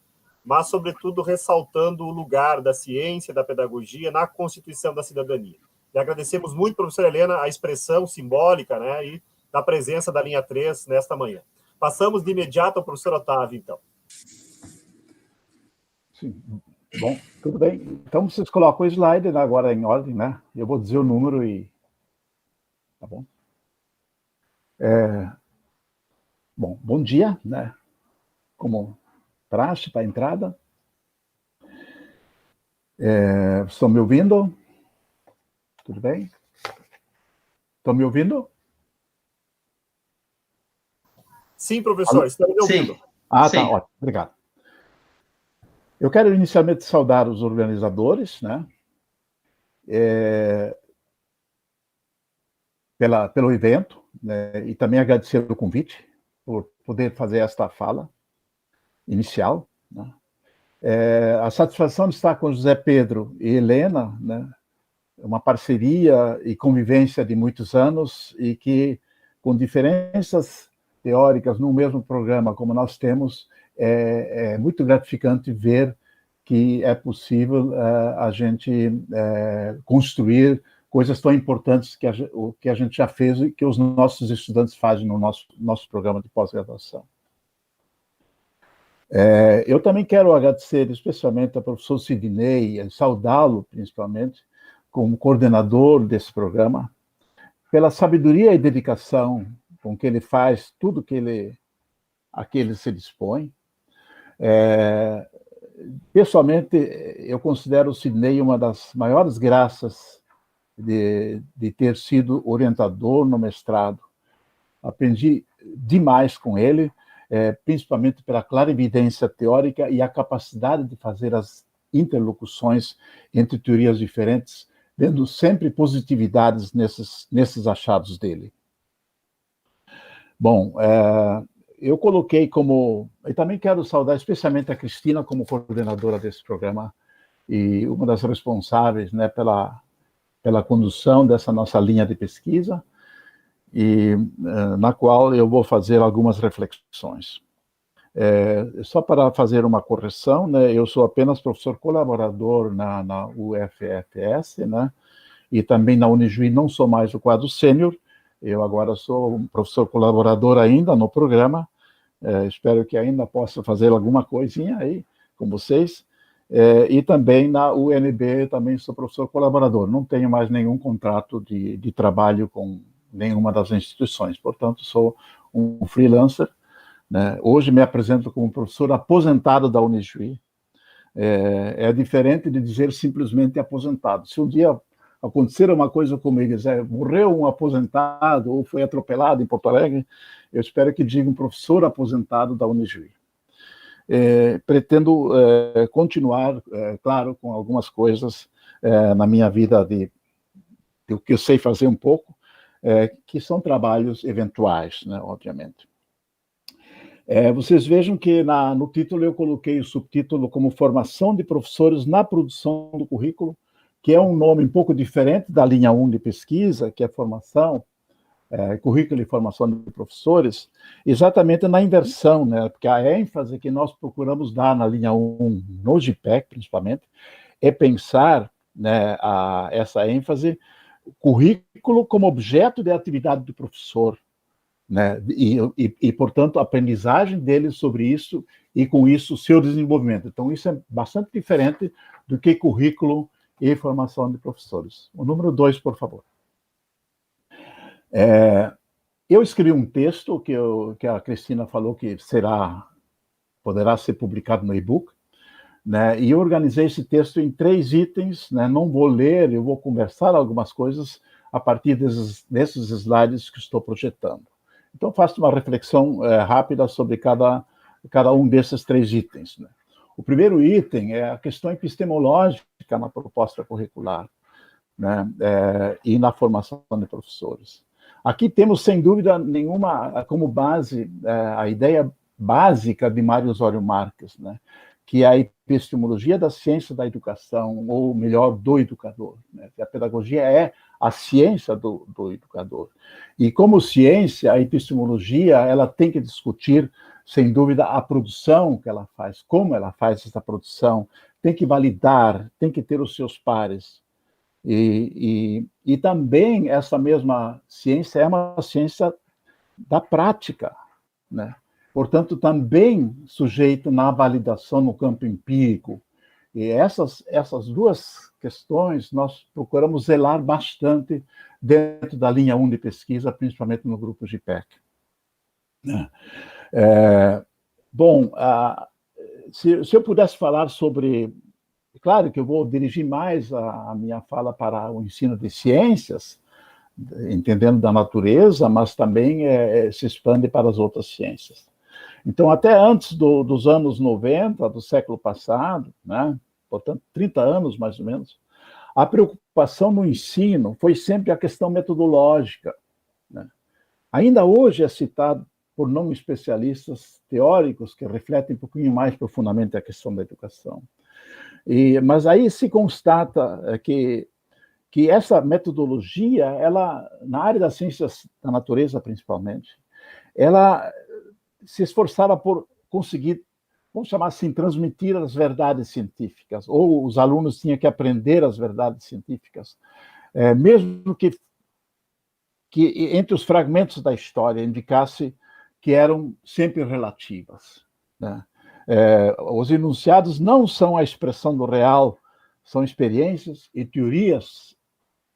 mas, sobretudo, ressaltando o lugar da ciência, da pedagogia na Constituição da Cidadania. E agradecemos muito, professora Helena, a expressão simbólica, né, e da presença da linha 3 nesta manhã. Passamos de imediato ao professor Otávio, então. Sim. Bom, tudo bem. Então, vocês colocam o slide agora em ordem, né? Eu vou dizer o número e... Tá bom? Bom dia, né? Como praxe para a entrada. Estão me ouvindo? Tudo bem? Estão me ouvindo? Sim, professor, estamos me ouvindo. Sim. Ah, Sim. tá, ótimo, obrigado. Eu quero inicialmente saudar os organizadores, né? Pelo evento, né? E também agradecer o convite por poder fazer esta fala inicial, né? A satisfação de estar com José Pedro e Helena, né? Uma parceria e convivência de muitos anos e que, com diferenças teóricas no mesmo programa como nós temos, é muito gratificante ver que é possível a gente construir coisas tão importantes que a gente já fez e que os nossos estudantes fazem no nosso programa de pós-graduação. Eu também quero agradecer especialmente ao professor Sidney, e saudá-lo principalmente, como coordenador desse programa, pela sabedoria e dedicação com que ele faz tudo a que ele se dispõe. Pessoalmente, eu considero o Sidney uma das maiores graças de ter sido orientador no mestrado. Aprendi demais com ele, principalmente pela clarividência teórica e a capacidade de fazer as interlocuções entre teorias diferentes, vendo sempre positividades nesses achados dele. Bom, eu coloquei como... Eu também quero saudar especialmente a Cristina como coordenadora desse programa e uma das responsáveis, né, pela condução dessa nossa linha de pesquisa, e na qual eu vou fazer algumas reflexões. Só para fazer uma correção, né, eu sou apenas professor colaborador na UFFS, né, e também na Unijuí não sou mais o quadro sênior, eu agora sou um professor colaborador ainda no programa, espero que ainda possa fazer alguma coisinha aí com vocês, e também na UNB também sou professor colaborador, não tenho mais nenhum contrato de trabalho com nenhuma das instituições, portanto sou um freelancer, né? Hoje me apresento como professor aposentado da Unijuí, é diferente de dizer simplesmente aposentado. Se um dia acontecer uma coisa comigo, morreu um aposentado ou foi atropelado em Porto Alegre, eu espero que diga um professor aposentado da Unijuí. Pretendo continuar, claro, com algumas coisas na minha vida de o que eu sei fazer um pouco, que são trabalhos eventuais, né, obviamente. Vocês vejam que no título eu coloquei o subtítulo como Formação de Professores na Produção do Currículo, que é um nome um pouco diferente da linha 1 de pesquisa, que é formação, currículo e formação de professores, exatamente na inversão, né? Porque a ênfase que nós procuramos dar na linha 1, no GPEC principalmente, é pensar, né, essa ênfase, currículo como objeto de atividade do professor, né? E, portanto, a aprendizagem dele sobre isso e, com isso, o seu desenvolvimento. Então, isso é bastante diferente do que currículo e formação de professores. O número 2, por favor. Eu escrevi um texto que a Cristina falou que poderá ser publicado no e-book, né? E eu organizei esse texto em 3 itens, né? Não vou ler, eu vou conversar algumas coisas a partir desses slides que estou projetando. Então, faço uma reflexão rápida sobre cada um desses 3 itens, né? O primeiro item é a questão epistemológica na proposta curricular, né? E na formação de professores. Aqui temos, sem dúvida nenhuma, como base, a ideia básica de Mário Osório Marques, né? que é a epistemologia da ciência da educação, ou melhor, do educador, né? A pedagogia é a ciência do educador. E como ciência, a epistemologia ela tem que discutir, sem dúvida, a produção que ela faz, como ela faz essa produção, tem que validar, tem que ter os seus pares. E também essa mesma ciência é uma ciência da prática, né? Portanto, também sujeito na validação no campo empírico. E essas duas questões nós procuramos zelar bastante dentro da linha 1 de pesquisa, principalmente no grupo GPEC. Bom, se eu pudesse falar sobre... Claro que eu vou dirigir mais a minha fala para o ensino de ciências, entendendo da natureza, mas também se expande para as outras ciências. Então, até antes dos anos 90, do século passado, né, portanto, 30 anos mais ou menos, a preocupação no ensino foi sempre a questão metodológica, né? Ainda hoje é citado por não especialistas teóricos que refletem um pouquinho mais profundamente a questão da educação. Mas aí se constata que essa metodologia, ela, na área das ciências da natureza principalmente, ela se esforçava por conseguir, vamos chamar assim, transmitir as verdades científicas, ou os alunos tinham que aprender as verdades científicas, mesmo que entre os fragmentos da história indicasse que eram sempre relativas, né? Os enunciados não são a expressão do real, são experiências e teorias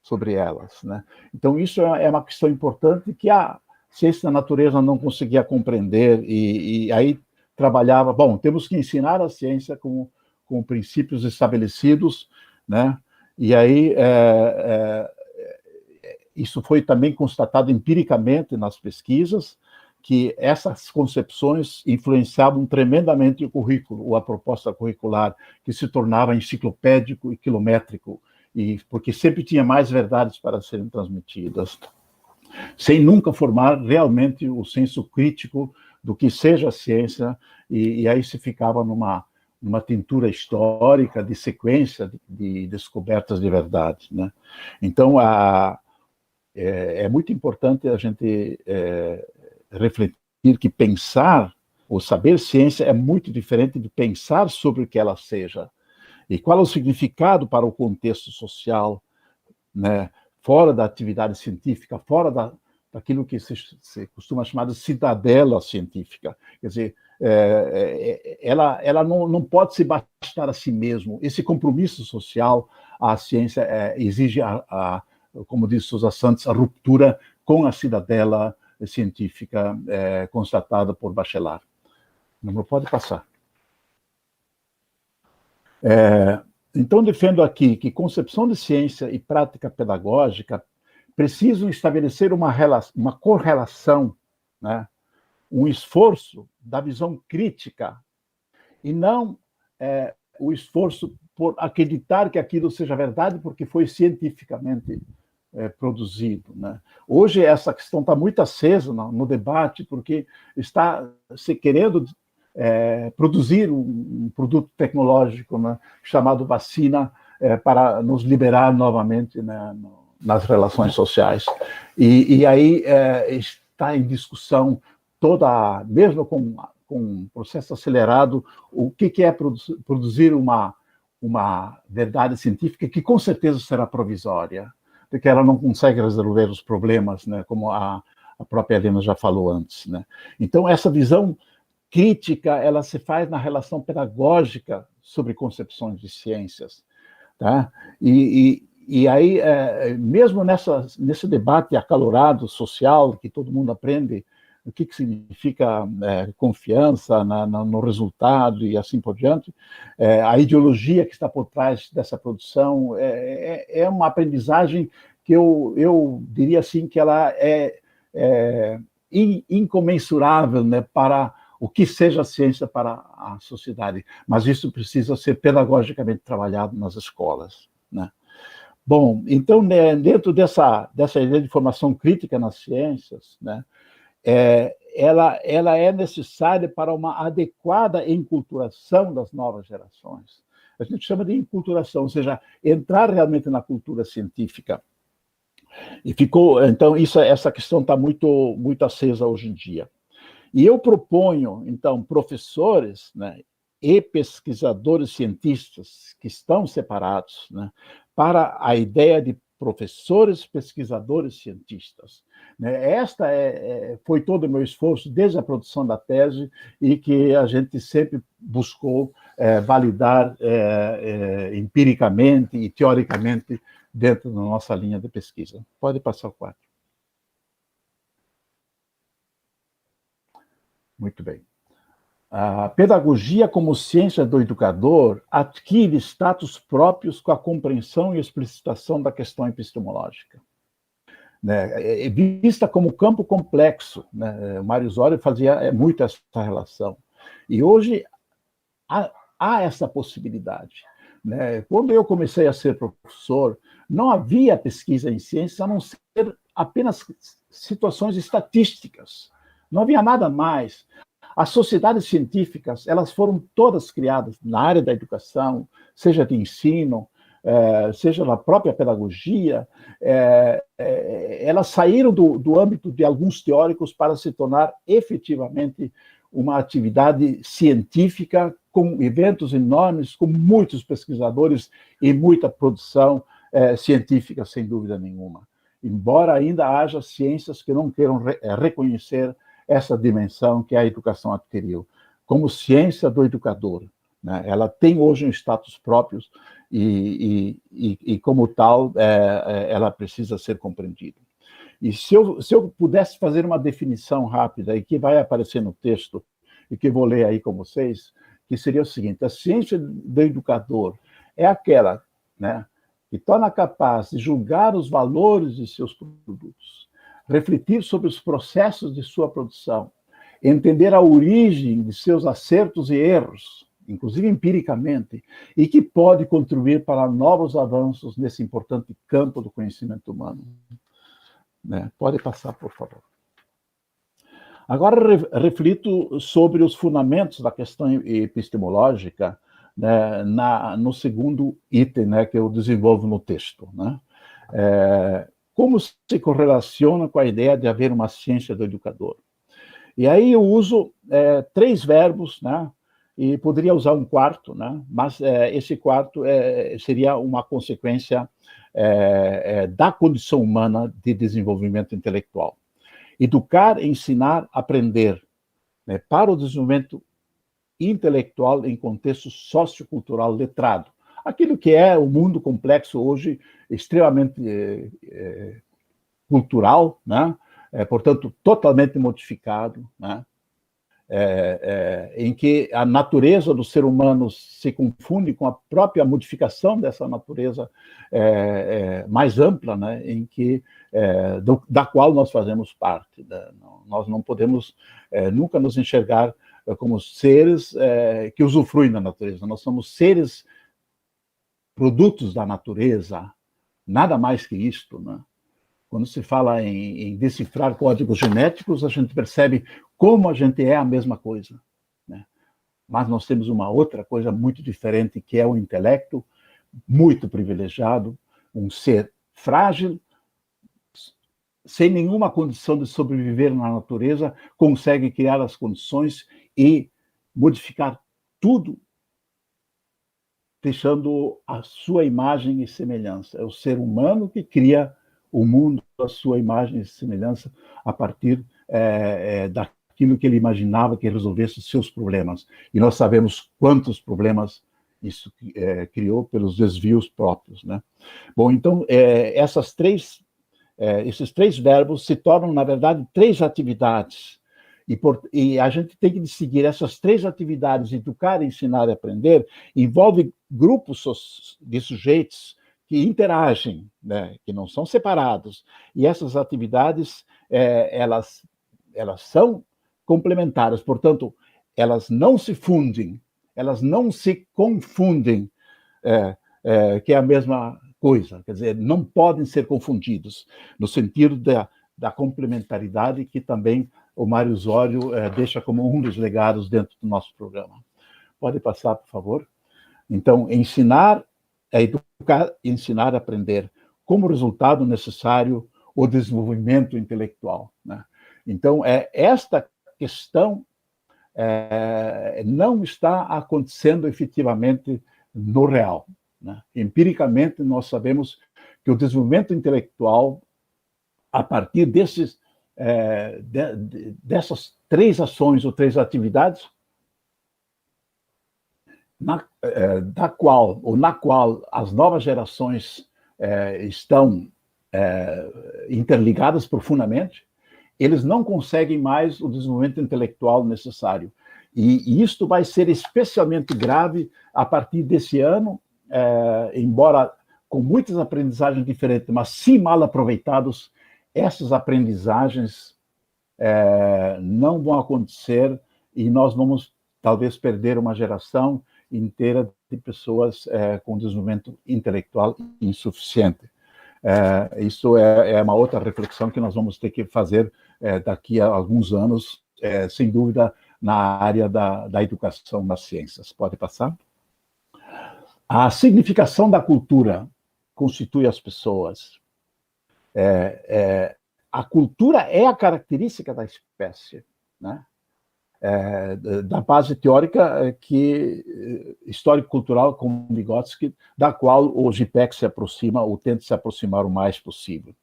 sobre elas, né? Então, isso é uma questão importante que a ciência da natureza não conseguia compreender, e aí trabalhava, bom, temos que ensinar a ciência com princípios estabelecidos, né? E aí isso foi também constatado empiricamente nas pesquisas, que essas concepções influenciavam tremendamente o currículo, ou a proposta curricular, que se tornava enciclopédico e quilométrico, porque sempre tinha mais verdades para serem transmitidas, sem nunca formar realmente o senso crítico do que seja a ciência, e aí se ficava numa tintura histórica de sequência de descobertas de verdade, né? Então, é muito importante a gente refletir que pensar ou saber ciência é muito diferente de pensar sobre o que ela seja. E qual é o significado para o contexto social, né? Fora da atividade científica, fora daquilo que se costuma chamar de cidadela científica. Quer dizer, ela não pode se bastar a si mesmo. Esse compromisso social, a ciência exige, como diz Sousa Santos, a ruptura com a cidadela científica constatada por Bachelard. Não pode passar. Então, defendo aqui que concepção de ciência e prática pedagógica precisam estabelecer uma correlação, né? Um esforço da visão crítica, e não o esforço por acreditar que aquilo seja verdade porque foi cientificamente produzido, né? Hoje essa questão está muito acesa no debate, porque está se querendo produzir um produto tecnológico, né, chamado vacina, para nos liberar novamente, né, nas relações sociais. E aí está em discussão toda, mesmo com um processo acelerado, o que é produzir uma verdade científica que com certeza será provisória, porque ela não consegue resolver os problemas, né, como a própria Helena já falou antes, né? Então, essa visão crítica, ela se faz na relação pedagógica sobre concepções de ciências, tá? E aí, mesmo nesse debate acalorado social, que todo mundo aprende o que significa confiança no resultado e assim por diante, a ideologia que está por trás dessa produção é uma aprendizagem que eu diria assim que ela é incomensurável, né, para o que seja a ciência para a sociedade, mas isso precisa ser pedagogicamente trabalhado nas escolas, né? Bom, então, né, dentro dessa ideia de formação crítica nas ciências, né, ela é necessária para uma adequada enculturação das novas gerações. A gente chama de enculturação, ou seja, entrar realmente na cultura científica. E ficou, então, essa questão está muito, muito acesa hoje em dia. E eu proponho, então, professores, né, e pesquisadores cientistas que estão separados, né, para a ideia de professores, pesquisadores, cientistas. Esta foi todo o meu esforço desde a produção da tese e que a gente sempre buscou validar empiricamente e teoricamente dentro da nossa linha de pesquisa. Pode passar o quadro. Muito bem. A pedagogia como ciência do educador adquire status próprios com a compreensão e explicitação da questão epistemológica. É vista como campo complexo, né? O Mário Zório fazia muito essa relação. E hoje há essa possibilidade. Né? Quando eu comecei a ser professor, não havia pesquisa em ciências a não ser apenas situações estatísticas. Não havia nada mais. As sociedades científicas, elas foram todas criadas na área da educação, seja de ensino, seja na própria pedagogia, elas saíram do âmbito de alguns teóricos para se tornar efetivamente uma atividade científica com eventos enormes, com muitos pesquisadores e muita produção científica, sem dúvida nenhuma. Embora ainda haja ciências que não queiram reconhecer essa dimensão que a educação adquiriu, como ciência do educador. Né? Ela tem hoje um status próprio e como tal, ela precisa ser compreendida. E se eu pudesse fazer uma definição rápida, e que vai aparecer no texto, e que vou ler aí com vocês, que seria o seguinte: a ciência do educador é aquela, né, que torna capaz de julgar os valores de seus produtos, refletir sobre os processos de sua produção, entender a origem de seus acertos e erros, inclusive empiricamente, e que pode contribuir para novos avanços nesse importante campo do conhecimento humano. Né? Pode passar, por favor. Agora reflito sobre os fundamentos da questão epistemológica, né, no segundo item, né, que eu desenvolvo no texto. Né? Como se correlaciona com a ideia de haver uma ciência do educador? E aí eu uso 3 verbos, né? E poderia usar um quarto, né? Mas esse quarto seria uma consequência da condição humana de desenvolvimento intelectual. Educar, ensinar, aprender, né? Para o desenvolvimento intelectual em contexto sociocultural letrado. Aquilo que é o mundo complexo hoje, extremamente cultural, né? Portanto, totalmente modificado, né? Em que a natureza do ser humano se confunde com a própria modificação dessa natureza mais ampla, né? Em que, da qual nós fazemos parte. Né? Nós não podemos nunca nos enxergar como seres que usufruem da natureza. Nós somos seres produtos da natureza, nada mais que isto, né? Quando se fala em decifrar códigos genéticos, a gente percebe como a gente é a mesma coisa. Né? Mas nós temos uma outra coisa muito diferente, que é o intelecto, muito privilegiado, um ser frágil, sem nenhuma condição de sobreviver na natureza, consegue criar as condições e modificar tudo, deixando a sua imagem e semelhança. É o ser humano que cria o mundo à sua imagem e semelhança a partir daquilo que ele imaginava que resolvesse os seus problemas. E nós sabemos quantos problemas isso criou pelos desvios próprios. Né? Bom, então, esses 3 verbos se tornam, na verdade, 3 atividades. E a gente tem que seguir essas 3 atividades, educar, ensinar e aprender, envolve grupos de sujeitos que interagem, né, que não são separados. E essas atividades, elas são complementares, portanto, elas não se fundem, elas não se confundem, que é a mesma coisa, quer dizer, não podem ser confundidos, no sentido da complementaridade que também o Mário Osório deixa como um dos legados dentro do nosso programa. Pode passar, por favor? Então, ensinar é educar, ensinar a aprender. Como resultado necessário, o desenvolvimento intelectual, né? Então, esta questão não está acontecendo efetivamente no real, né? Empiricamente, nós sabemos que o desenvolvimento intelectual, a partir dessas 3 ações ou 3 atividades, na qual as novas gerações estão interligadas profundamente, eles não conseguem mais o desenvolvimento intelectual necessário. E isto vai ser especialmente grave a partir desse ano, embora com muitas aprendizagens diferentes, mas se mal aproveitados, essas aprendizagens não vão acontecer e nós vamos talvez perder uma geração inteira de pessoas com desenvolvimento intelectual insuficiente. Isso é uma outra reflexão que nós vamos ter que fazer daqui a alguns anos, sem dúvida, na área da educação nas ciências. Pode passar? A significação da cultura constitui as pessoas. A cultura é a característica da espécie, né? Da base teórica histórico-cultural com Vygotsky, da qual o GIPEC se aproxima, ou tenta se aproximar o mais possível.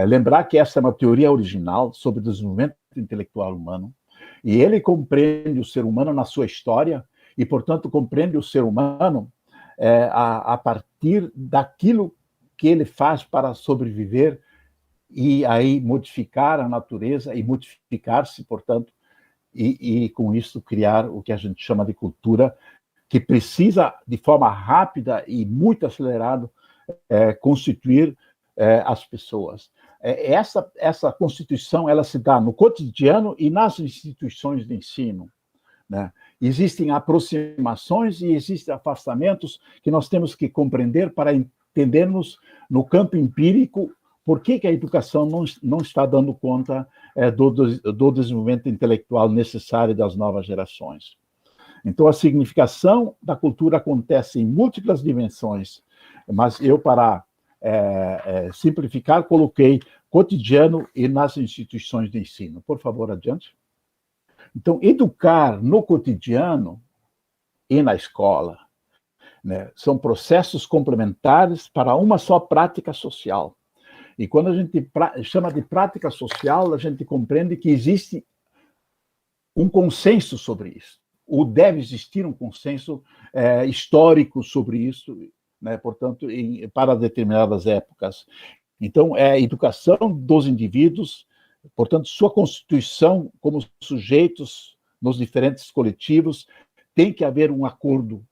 Lembrar que essa é uma teoria original sobre o desenvolvimento intelectual humano, e ele compreende o ser humano na sua história, e, portanto, compreende o ser humano a partir daquilo que ele faz para sobreviver e aí modificar a natureza e modificar-se, portanto, e com isso criar o que a gente chama de cultura, que precisa, de forma rápida e muito acelerada, constituir as pessoas. Essa constituição, ela se dá no cotidiano e nas instituições de ensino, né? Existem aproximações e existem afastamentos que nós temos que compreender para entendermos no campo empírico por que a educação não está dando conta do desenvolvimento intelectual necessário das novas gerações. Então, a significação da cultura acontece em múltiplas dimensões, mas eu, para simplificar, coloquei cotidiano e nas instituições de ensino. Por favor, adiante. Então, educar no cotidiano e na escola, né, são processos complementares para uma só prática social. E quando a gente chama de prática social, a gente compreende que existe um consenso sobre isso, ou deve existir um consenso histórico sobre isso, né, portanto, para determinadas épocas. Então, é a educação dos indivíduos, portanto, sua constituição como sujeitos nos diferentes coletivos, tem que haver um acordo,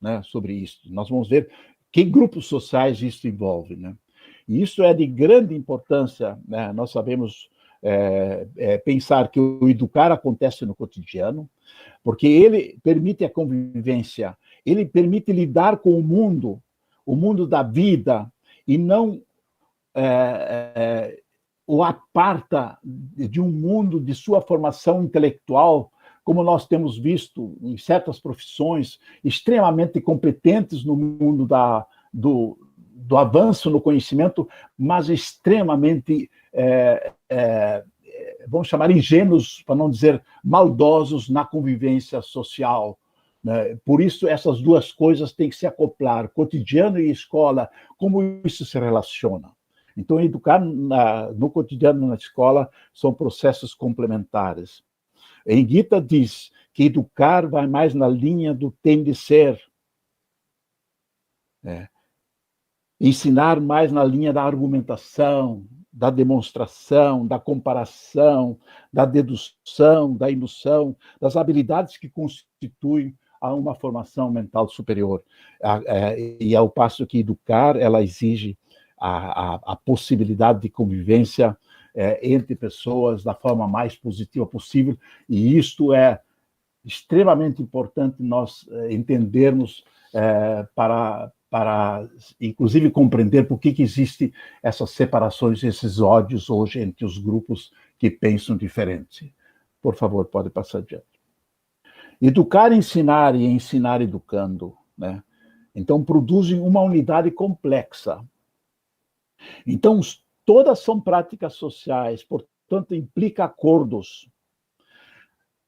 né, sobre isso. Nós vamos ver que grupos sociais isso envolve, né? E isso é de grande importância, né? Nós sabemos pensar que o educar acontece no cotidiano, porque ele permite a convivência, ele permite lidar com o mundo da vida, e não o aparta de um mundo de sua formação intelectual, como nós temos visto em certas profissões extremamente competentes no mundo do avanço no conhecimento, mas extremamente, vamos chamar ingênuos, para não dizer maldosos, na convivência social, né? Por isso, essas duas coisas têm que se acoplar, cotidiano e escola, como isso se relaciona. Então, educar no cotidiano e na escola são processos complementares. Em Gita diz que educar vai mais na linha do tem de ser. Ensinar mais na linha da argumentação, da demonstração, da comparação, da dedução, da indução, das habilidades que constituem uma formação mental superior. E ao passo que educar, ela exige a possibilidade de convivência entre pessoas da forma mais positiva possível, e isto é extremamente importante nós entendermos para inclusive, compreender por que existem essas separações, esses ódios hoje entre os grupos que pensam diferente. Por favor, pode passar adiante. Educar, ensinar e ensinar educando, né? Então, produzem uma unidade complexa. Então, todas são práticas sociais, portanto, implica acordos.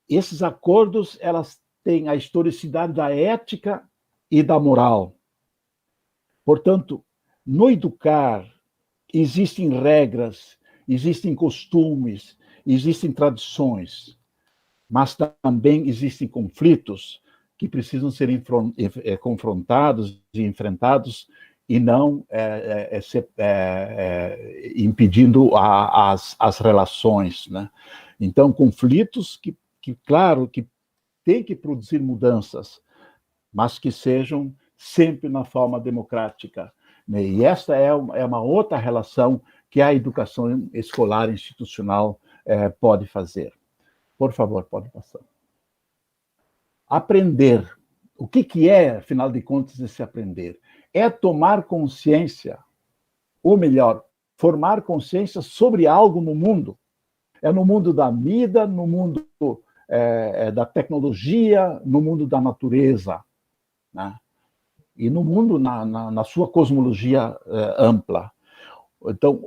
Esses acordos, elas têm a historicidade da ética e da moral. Portanto, no educar, existem regras, existem costumes, existem tradições, mas também existem conflitos que precisam ser confrontados e enfrentados e não impedindo as relações, né? Então, conflitos que, claro, que tem que produzir mudanças, mas que sejam sempre na forma democrática, né? E esta é uma outra relação que a educação escolar institucional pode fazer. Por favor, pode passar. Aprender. O que é, afinal de contas, esse aprender? É tomar consciência, ou melhor, formar consciência sobre algo no mundo. É no mundo da vida, no mundo da tecnologia, no mundo da natureza, né? E no mundo, na sua cosmologia ampla. Então,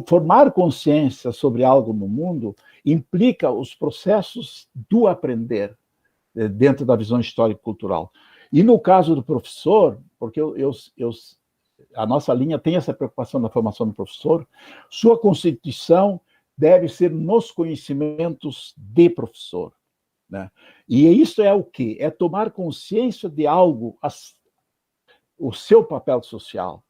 formar consciência sobre algo no mundo implica os processos do aprender dentro da visão histórico-cultural. E no caso do professor, porque a nossa linha tem essa preocupação na formação do professor, sua constituição deve ser nos conhecimentos de professor, né? E isso é o quê? É tomar consciência de algo, o seu papel social.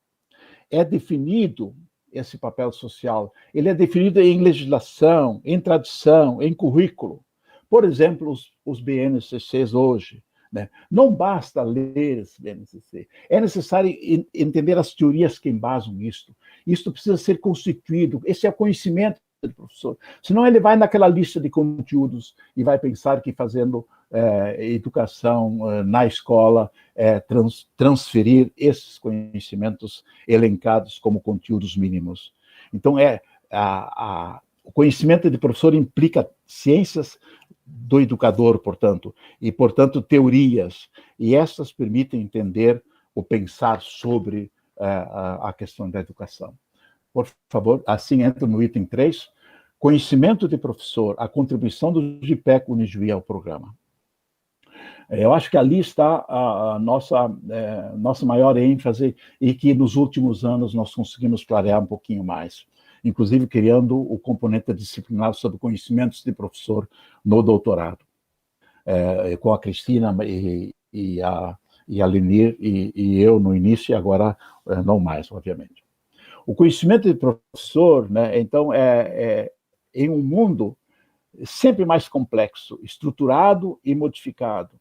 É definido, esse papel social, ele é definido em legislação, em tradição, em currículo. Por exemplo, os BNCCs hoje, né? Não basta ler esse BNCC, é necessário entender as teorias que embasam isto. Isto precisa ser constituído, esse é o conhecimento do professor. Senão ele vai naquela lista de conteúdos e vai pensar que fazendo educação na escola transferir esses conhecimentos elencados como conteúdos mínimos. Então, o conhecimento de professor implica ciências do educador, portanto, e, portanto, teorias, e essas permitem entender ou pensar sobre a questão da educação. Por favor, assim entra no item 3, conhecimento de professor, a contribuição do GIPEC Unijuí ao programa. Eu acho que ali está a nossa maior ênfase e que nos últimos anos nós conseguimos clarear um pouquinho mais, inclusive criando o componente disciplinar sobre conhecimentos de professor no doutorado, com a Cristina e a Lenir e eu no início e agora não mais, obviamente. O conhecimento de professor, né, então, em um mundo sempre mais complexo, estruturado e modificado,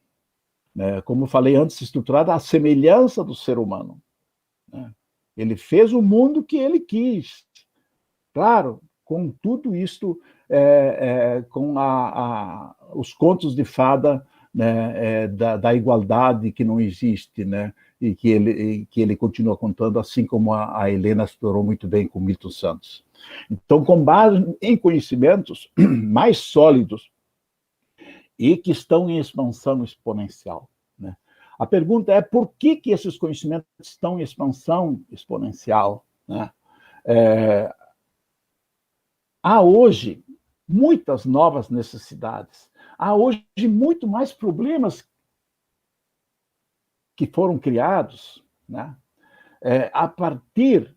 né? Como eu falei antes, estruturado à semelhança do ser humano, né? Ele fez o mundo que ele quis. Claro, com tudo isto, com os contos de fada, né, da igualdade que não existe, né, e que ele continua contando, assim como a Helena explorou muito bem com Milton Santos. Então, com base em conhecimentos mais sólidos e que estão em expansão exponencial, né? A pergunta é por que esses conhecimentos estão em expansão exponencial, né? Há hoje muitas novas necessidades, há hoje muito mais problemas que foram criados, né, a partir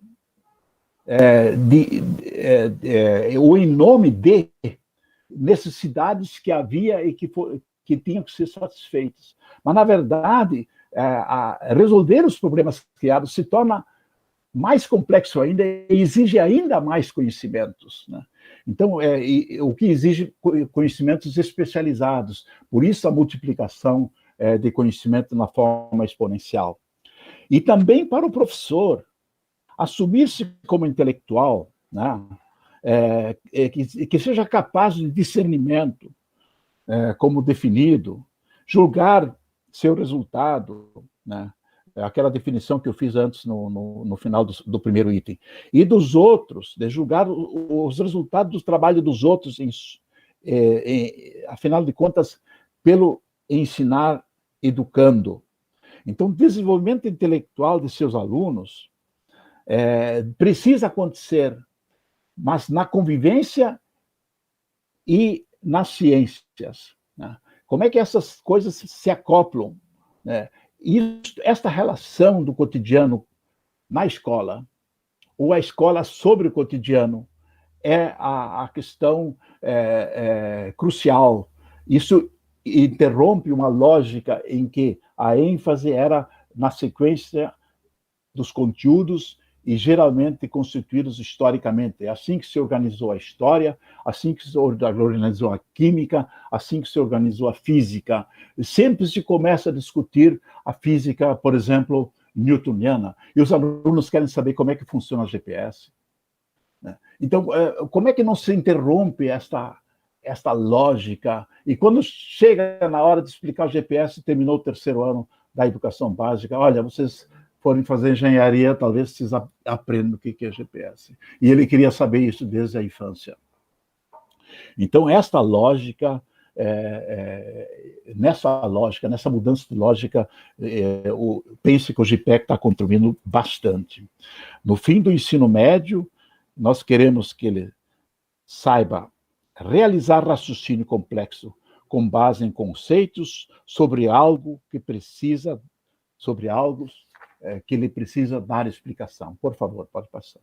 ou em nome de necessidades que havia e que tinham que ser satisfeitas. Mas, na verdade, resolver os problemas criados se torna mais complexo ainda e exige ainda mais conhecimentos, né? Então, o que exige conhecimentos especializados, por isso a multiplicação de conhecimento na forma exponencial. E também para o professor, assumir-se como intelectual, né? Que seja capaz de discernimento, como definido, julgar seu resultado, né? É aquela definição que eu fiz antes no final do primeiro item. E dos outros, de julgar os resultados do trabalho dos outros, afinal de contas, pelo ensinar educando. Então, o desenvolvimento intelectual de seus alunos precisa acontecer, mas na convivência e nas ciências. Né? Como é que essas coisas se acoplam? Né? Esta relação do cotidiano na escola, ou a escola sobre o cotidiano, é a questão crucial. Isso interrompe uma lógica em que a ênfase era na sequência dos conteúdos e geralmente constituídos historicamente. É assim que se organizou a história, assim que se organizou a química, assim que se organizou a física. Sempre se começa a discutir a física, por exemplo, newtoniana, e os alunos querem saber como é que funciona a GPS. Então, como é que não se interrompe esta lógica? E quando chega na hora de explicar o GPS, terminou o terceiro ano da educação básica, olha, vocês forem fazer engenharia, talvez vocês aprendam o que é GPS. E ele queria saber isso desde a infância. Então, esta lógica, nessa mudança de lógica, penso que o GPEC está contribuindo bastante. No fim do ensino médio, nós queremos que ele saiba realizar raciocínio complexo com base em conceitos sobre algo que ele precisa dar explicação. Por favor, pode passar.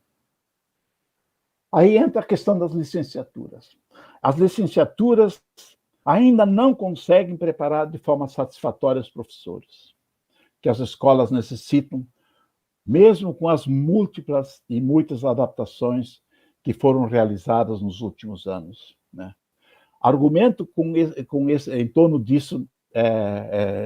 Aí entra a questão das licenciaturas. As licenciaturas ainda não conseguem preparar de forma satisfatória os professores, que as escolas necessitam, mesmo com as múltiplas e muitas adaptações que foram realizadas nos últimos anos. Né? Argumento em torno disso,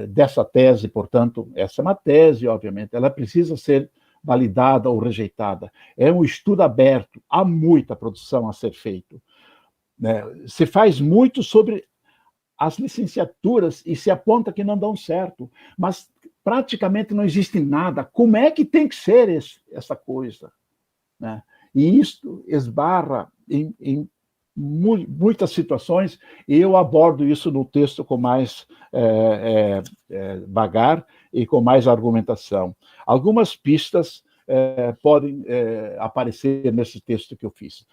dessa tese, portanto, essa é uma tese, obviamente, ela precisa ser validada ou rejeitada. É um estudo aberto, há muita produção a ser feita. Né? Se faz muito sobre as licenciaturas e se aponta que não dão certo, mas praticamente não existe nada. Como é que tem que ser essa coisa? Né? E isso esbarra em muitas situações, e eu abordo isso no texto com mais vagar e com mais argumentação. Algumas pistas podem aparecer nesse texto que eu fiz.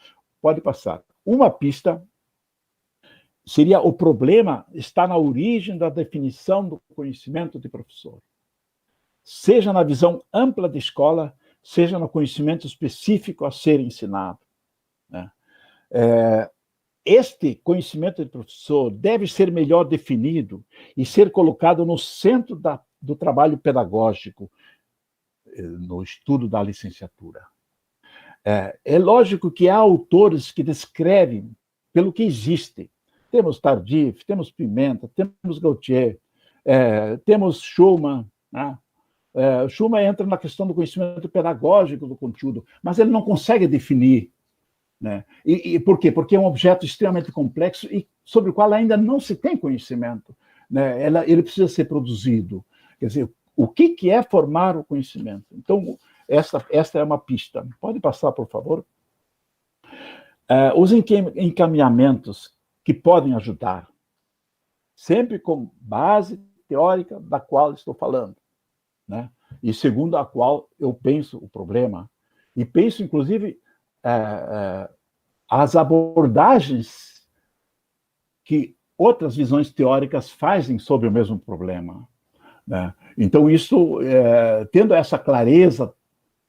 Pode passar. Uma pista seria: o problema está na origem da definição do conhecimento de professor. Seja na visão ampla da escola, seja no conhecimento específico a ser ensinado. Né? Este conhecimento de professor deve ser melhor definido e ser colocado no centro do trabalho pedagógico, no estudo da licenciatura. É lógico que há autores que descrevem pelo que existe. Temos Tardif, temos Pimenta, temos Gautier, temos Schumann. Né? Schumann entra na questão do conhecimento pedagógico do conteúdo, mas ele não consegue definir. Né? E por quê? Porque é um objeto extremamente complexo e sobre o qual ainda não se tem conhecimento. Né? Ele precisa ser produzido. Quer dizer, o que é formar o conhecimento? Então, esta é uma pista. Pode passar, por favor? Os encaminhamentos que podem ajudar, sempre com base teórica da qual estou falando, né? E segundo a qual eu penso o problema, e penso, inclusive, as abordagens que outras visões teóricas fazem sobre o mesmo problema. Né? Então, isso, tendo essa clareza,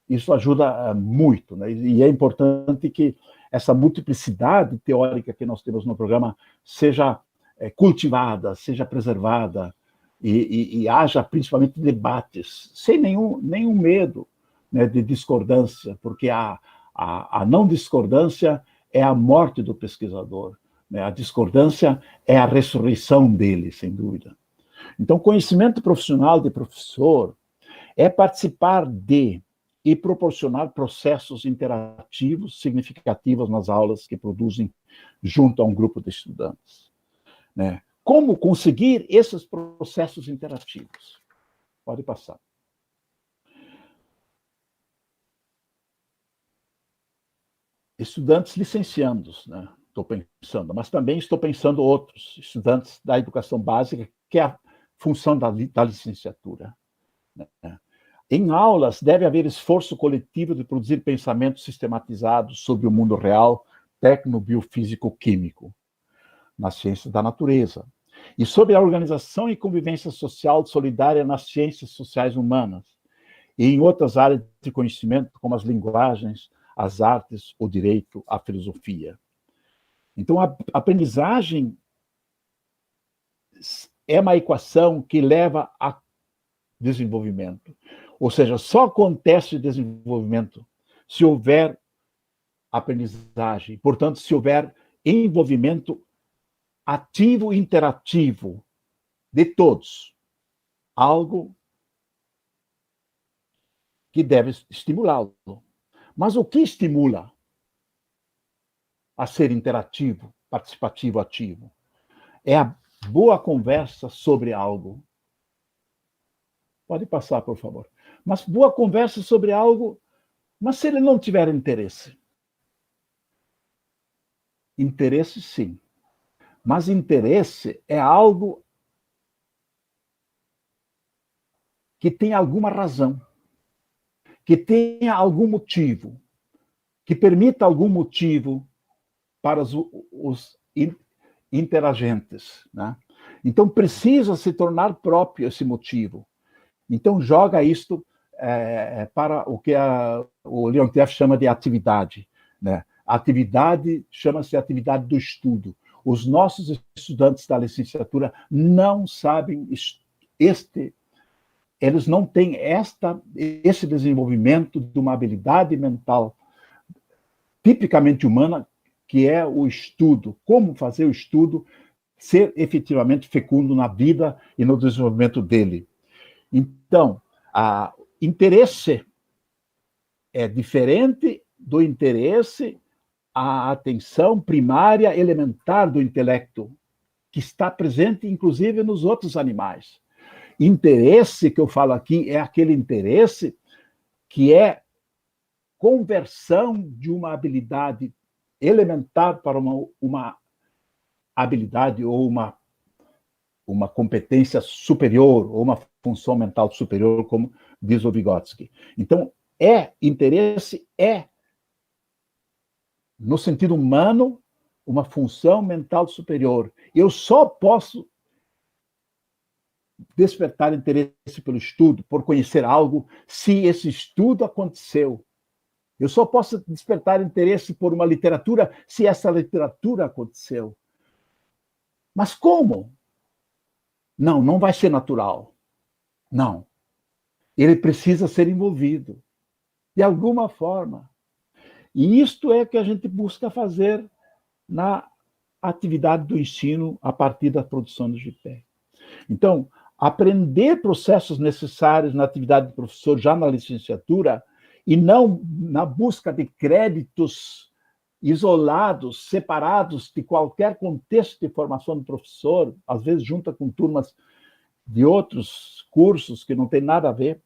isso ajuda muito. Né? E é importante que essa multiplicidade teórica que nós temos no programa seja cultivada, seja preservada, e haja principalmente debates, sem nenhum medo, né, de discordância, porque a não discordância é a morte do pesquisador, né? A discordância é a ressurreição dele, sem dúvida. Então, conhecimento profissional de professor é participar de e proporcionar processos interativos significativos nas aulas que produzem junto a um grupo de estudantes. Né? Como conseguir esses processos interativos? Pode passar. estudantes licenciandos, né? Estou pensando, mas também estou pensando outros estudantes da educação básica, que é a função da licenciatura, né? Em aulas, deve haver esforço coletivo de produzir pensamentos sistematizados sobre o mundo real, tecno-biofísico-químico, nas ciências da natureza, e sobre a organização e convivência social solidária nas ciências sociais humanas, e em outras áreas de conhecimento, como as linguagens, as artes, o direito, a filosofia. Então, a aprendizagem é uma equação que leva a desenvolvimento. Ou seja, só acontece desenvolvimento se houver aprendizagem. Portanto, se houver envolvimento ativo e interativo de todos. Algo que deve estimulá-lo. Mas o que estimula a ser interativo, participativo, ativo? É a boa conversa sobre algo. Pode passar, por favor. Mas boa conversa sobre algo, mas se ele não tiver interesse? Interesse, sim. Mas interesse é algo que tem alguma razão, que tenha algum motivo, que permita algum motivo para os interagentes, né? Então, precisa se tornar próprio esse motivo. Então, joga isto para o que o Leontiev chama de atividade, né? A atividade chama-se atividade do estudo. Os nossos estudantes da licenciatura não sabem eles não têm esse desenvolvimento de uma habilidade mental tipicamente humana, que é o estudo, como fazer o estudo ser efetivamente fecundo na vida e no desenvolvimento dele. Então, o interesse é diferente do interesse à atenção primária, elementar do intelecto, que está presente, inclusive, nos outros animais. Interesse, que eu falo aqui, é aquele interesse que é conversão de uma habilidade elementar para uma habilidade ou uma competência superior, ou uma função mental superior, como diz o Vygotsky. Então, interesse é, no sentido humano, uma função mental superior. Eu só posso despertar interesse pelo estudo, por conhecer algo, se esse estudo aconteceu. Eu só posso despertar interesse por uma literatura, se essa literatura aconteceu. Mas como? Não vai ser natural. Não. Ele precisa ser envolvido, de alguma forma. E isto é que a gente busca fazer na atividade do ensino a partir da produção do GPE. Então, aprender processos necessários na atividade do professor já na licenciatura e não na busca de créditos isolados, separados de qualquer contexto de formação do professor, às vezes junta com turmas de outros cursos que não tem nada a ver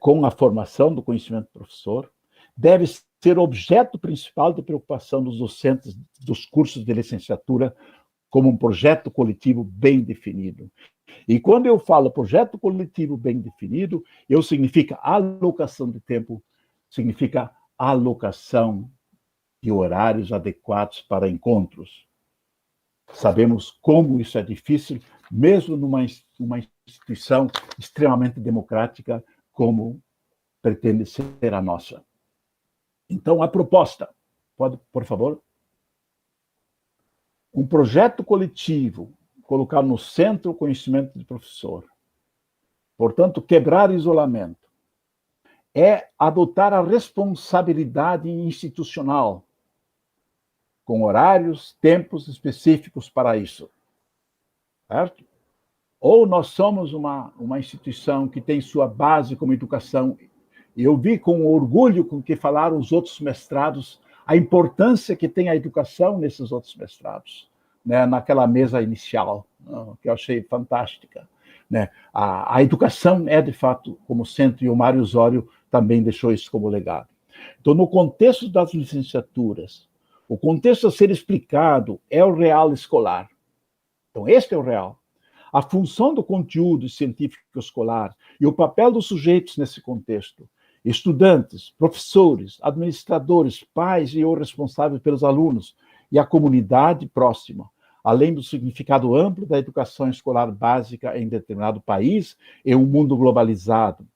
com a formação do conhecimento do professor, deve ser objeto principal de preocupação dos docentes dos cursos de licenciatura, como um projeto coletivo bem definido. E quando eu falo projeto coletivo bem definido, significa alocação de tempo, significa alocação de horários adequados para encontros. Sabemos como isso é difícil, mesmo numa instituição extremamente democrática como pretende ser a nossa. Então, a proposta, pode, por favor? Um projeto coletivo, colocar no centro o conhecimento do professor. Portanto, quebrar o isolamento. É adotar a responsabilidade institucional, com horários, tempos específicos para isso. Certo? Ou nós somos uma instituição que tem sua base como educação. Eu vi com orgulho com que falaram os outros mestrados a importância que tem a educação nesses outros mestrados, né, naquela mesa inicial, que eu achei fantástica. Né? A educação é, de fato, como centro, e o Mário Osório também deixou isso como legado. Então, no contexto das licenciaturas, o contexto a ser explicado é o real escolar. Então, este é o real. A função do conteúdo científico escolar e o papel dos sujeitos nesse contexto, estudantes, professores, administradores, pais e ou responsáveis pelos alunos, e a comunidade próxima, além do significado amplo da educação escolar básica em determinado país e um mundo globalizado.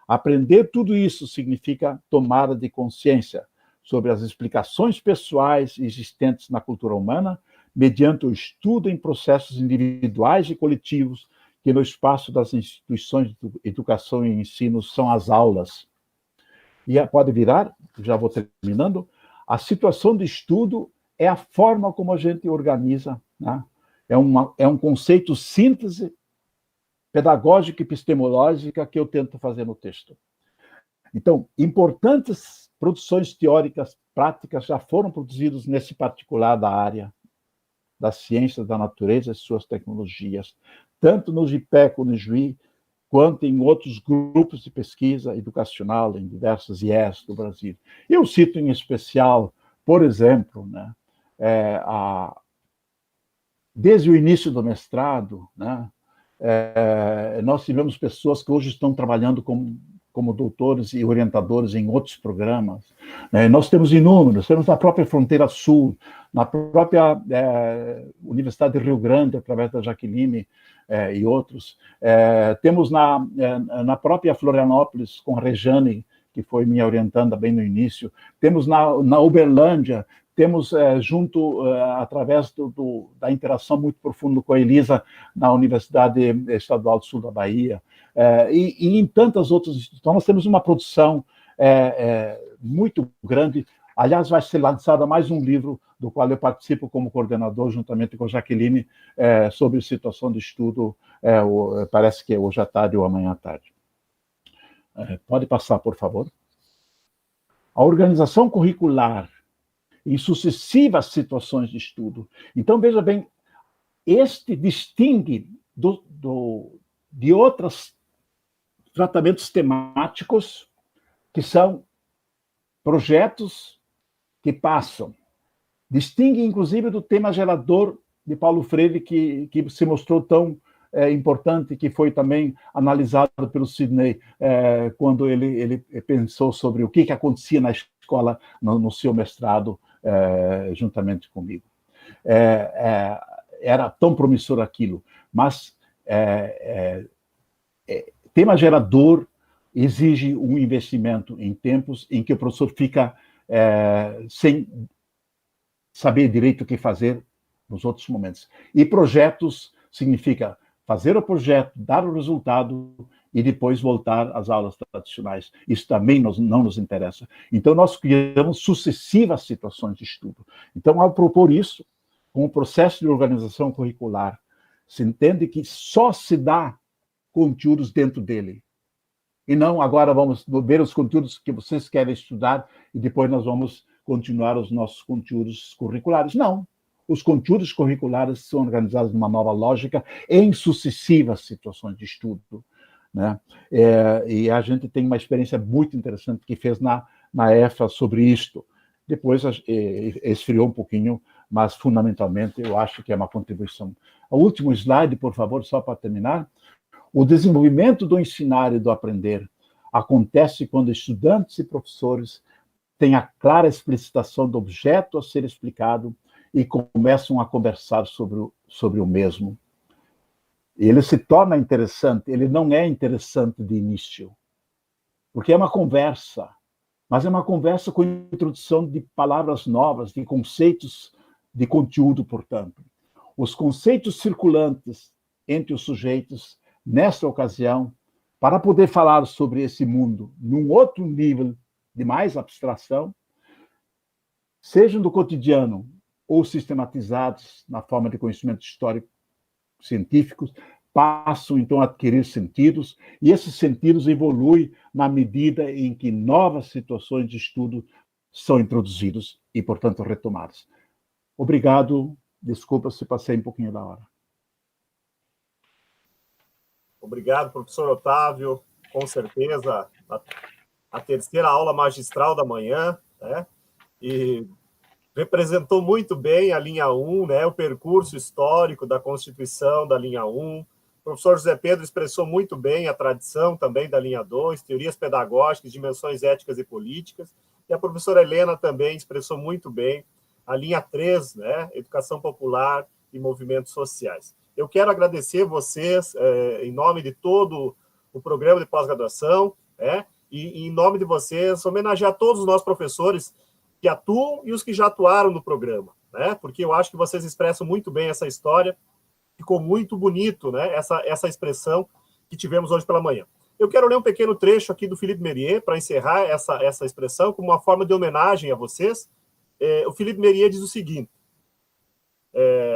Aprender tudo isso significa tomada de consciência sobre as explicações pessoais existentes na cultura humana, mediante o estudo em processos individuais e coletivos, que no espaço das instituições de educação e ensino são as aulas. E pode virar, já vou terminando, a situação de estudo é a forma como a gente organiza, né? É um conceito síntese pedagógica e epistemológica que eu tento fazer no texto. Então, importantes produções teóricas, práticas, já foram produzidas nesse particular da área das ciências da natureza e suas tecnologias, tanto no GIPEC, no JUI, quanto em outros grupos de pesquisa educacional em diversos IES do Brasil. Eu cito em especial, por exemplo, né, desde o início do mestrado, né, nós tivemos pessoas que hoje estão trabalhando como doutores e orientadores em outros programas. Nós temos inúmeros, temos na própria Fronteira Sul, na própria Universidade de Rio Grande, através da Jaqueline e outros. Temos na própria Florianópolis, com a Rejane, que foi minha orientanda bem no início. Temos na Uberlândia, temos através da interação muito profunda com a Elisa, na Universidade Estadual do Sul da Bahia, e em tantas outras instituições. Então, nós temos uma produção muito grande. Aliás, vai ser lançado mais um livro, do qual eu participo como coordenador, juntamente com a Jaqueline, sobre situação de estudo, parece que é hoje à tarde ou amanhã à tarde. Pode passar, por favor. A organização curricular em sucessivas situações de estudo. Então, veja bem, este distingue de outros tratamentos temáticos, que são projetos que passam. Distingue, inclusive, do tema gerador de Paulo Freire, que se mostrou tão importante, que foi também analisado pelo Sidney, quando ele pensou sobre o que acontecia na escola, no seu mestrado, juntamente comigo. Era tão promissor aquilo, mas tema gerador exige um investimento em tempos em que o professor fica sem saber direito o que fazer nos outros momentos. E projetos significa fazer o projeto, dar o resultado e depois voltar às aulas tradicionais. Isso também não nos interessa. Então, nós criamos sucessivas situações de estudo. Então, ao propor isso, com o processo de organização curricular, se entende que só se dá conteúdos dentro dele. E não, agora vamos ver os conteúdos que vocês querem estudar e depois nós vamos continuar os nossos conteúdos curriculares. Não. Os conteúdos curriculares são organizados numa nova lógica em sucessivas situações de estudo, né? E a gente tem uma experiência muito interessante que fez na EFA sobre isto. Depois esfriou um pouquinho, mas fundamentalmente eu acho que é uma contribuição. O último slide, por favor, só para terminar. O desenvolvimento do ensinar e do aprender acontece quando estudantes e professores têm a clara explicitação do objeto a ser explicado e começam a conversar sobre o mesmo. Ele se torna interessante, ele não é interessante de início, porque é uma conversa, mas é uma conversa com introdução de palavras novas, de conceitos de conteúdo, portanto. Os conceitos circulantes entre os sujeitos, nesta ocasião, para poder falar sobre esse mundo num outro nível de mais abstração, sejam do cotidiano ou sistematizados na forma de conhecimento histórico científicos, passam então a adquirir sentidos, e esses sentidos evoluem na medida em que novas situações de estudo são introduzidas e, portanto, retomadas. Obrigado, desculpa se passei um pouquinho da hora. Obrigado, professor Otávio. Com certeza, a terceira aula magistral da manhã, né? E representou muito bem a linha 1, né? O percurso histórico da Constituição da linha 1. O professor José Pedro expressou muito bem a tradição também da linha 2, teorias pedagógicas, dimensões éticas e políticas. E a professora Helena também expressou muito bem a linha 3, né? Educação popular e movimentos sociais. Eu quero agradecer vocês, em nome de todo o programa de pós-graduação, né? E em nome de vocês, homenagear todos os nossos professores que atuam e os que já atuaram no programa, né? Porque eu acho que vocês expressam muito bem essa história, ficou muito bonito, né? Essa expressão que tivemos hoje pela manhã. Eu quero ler um pequeno trecho aqui do Philippe Mérier para encerrar essa expressão como uma forma de homenagem a vocês. O Philippe Mérier diz o seguinte: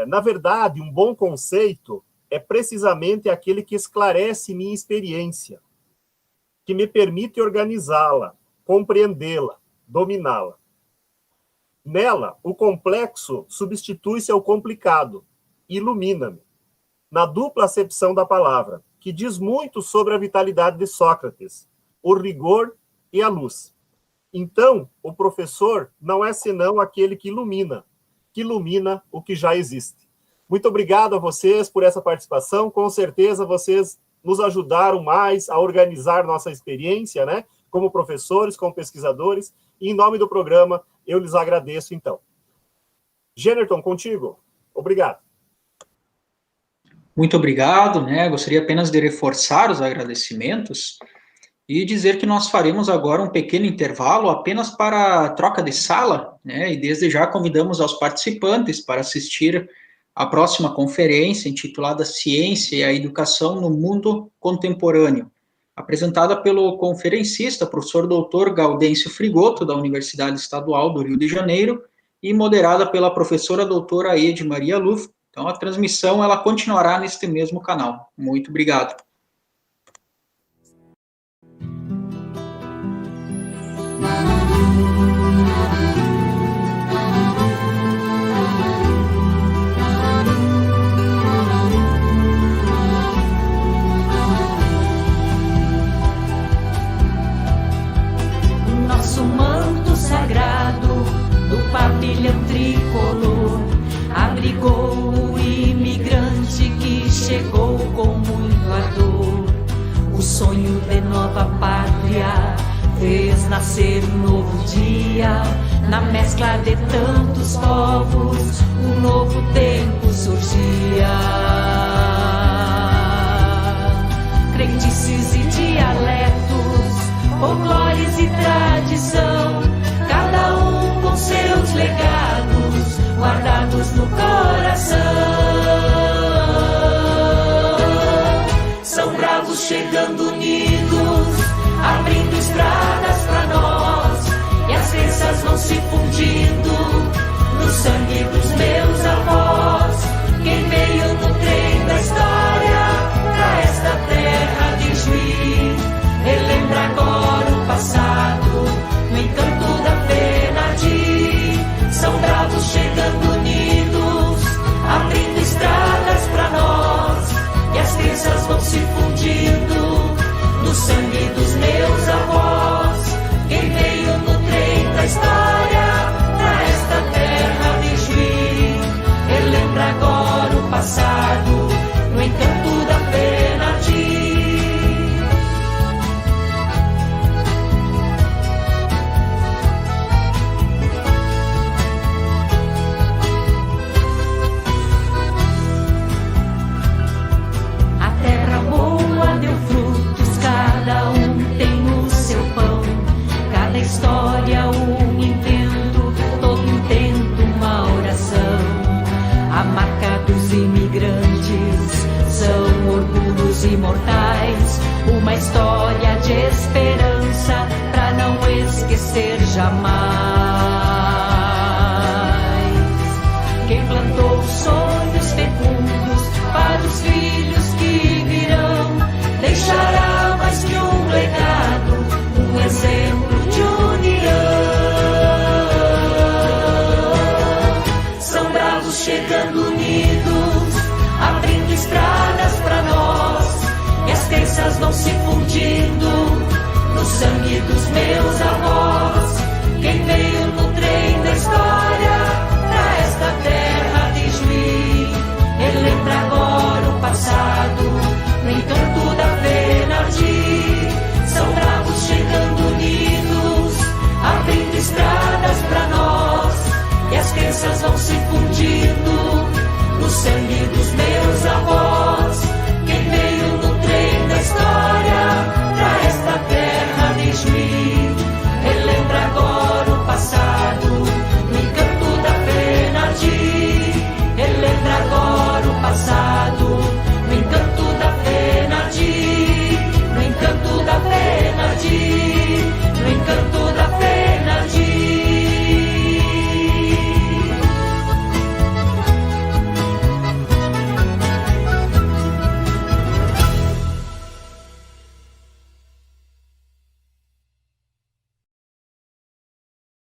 na verdade, um bom conceito é precisamente aquele que esclarece minha experiência, que me permite organizá-la, compreendê-la, dominá-la. Nela, o complexo substitui-se ao complicado, ilumina-me, na dupla acepção da palavra, que diz muito sobre a vitalidade de Sócrates, o rigor e a luz. Então, o professor não é senão aquele que ilumina o que já existe. Muito obrigado a vocês por essa participação. Com certeza, vocês nos ajudaram mais a organizar nossa experiência, né? Como professores, como pesquisadores. E, em nome do programa, eu lhes agradeço, então. Gênerton, contigo. Obrigado. Muito obrigado, né? Gostaria apenas de reforçar os agradecimentos e dizer que nós faremos agora um pequeno intervalo apenas para a troca de sala, né? E desde já convidamos aos participantes para assistir à próxima conferência intitulada Ciência e a Educação no Mundo Contemporâneo, apresentada pelo conferencista, professor doutor Gaudêncio Frigoto, da Universidade Estadual do Rio de Janeiro, e moderada pela professora doutora Ede Maria Luff. Então, a transmissão ela continuará neste mesmo canal. Muito obrigado. Nosso manto sagrado do pavilhão tricolor abrigou o imigrante que chegou com muito ardor. O sonho de nova pátria fez nascer um novo dia. Na mescla de tantos povos, um novo tempo surgia. Crendices e dialetos, folclores e tradição, cada um com seus legados guardados no coração. São bravos chegando unidos, abrindo estradas pra nós, e as crenças vão se fundindo no sangue dos meus avós. Quem veio no trem da história pra esta terra de Juí, relembra agora o passado, no encanto da Fenadi. São bravos chegando unidos, abrindo estradas pra nós, e as crenças vão se fundindo no sangue dos meus avós. Quem veio no trem da história pra esta terra de Juí, relembra agora o passado, no encanto da Fenadi. História, um invento, todo intento, uma oração. A marca dos imigrantes são orgulhos imortais, uma história de esperança pra não esquecer jamais. Quem plantou sonhos fecundos para os filhos que virão, deixará mais que um legado, um exemplo de união. São bravos chegando unidos, abrindo estradas pra nós, e as crenças vão se fundindo no sangue dos meus no encanto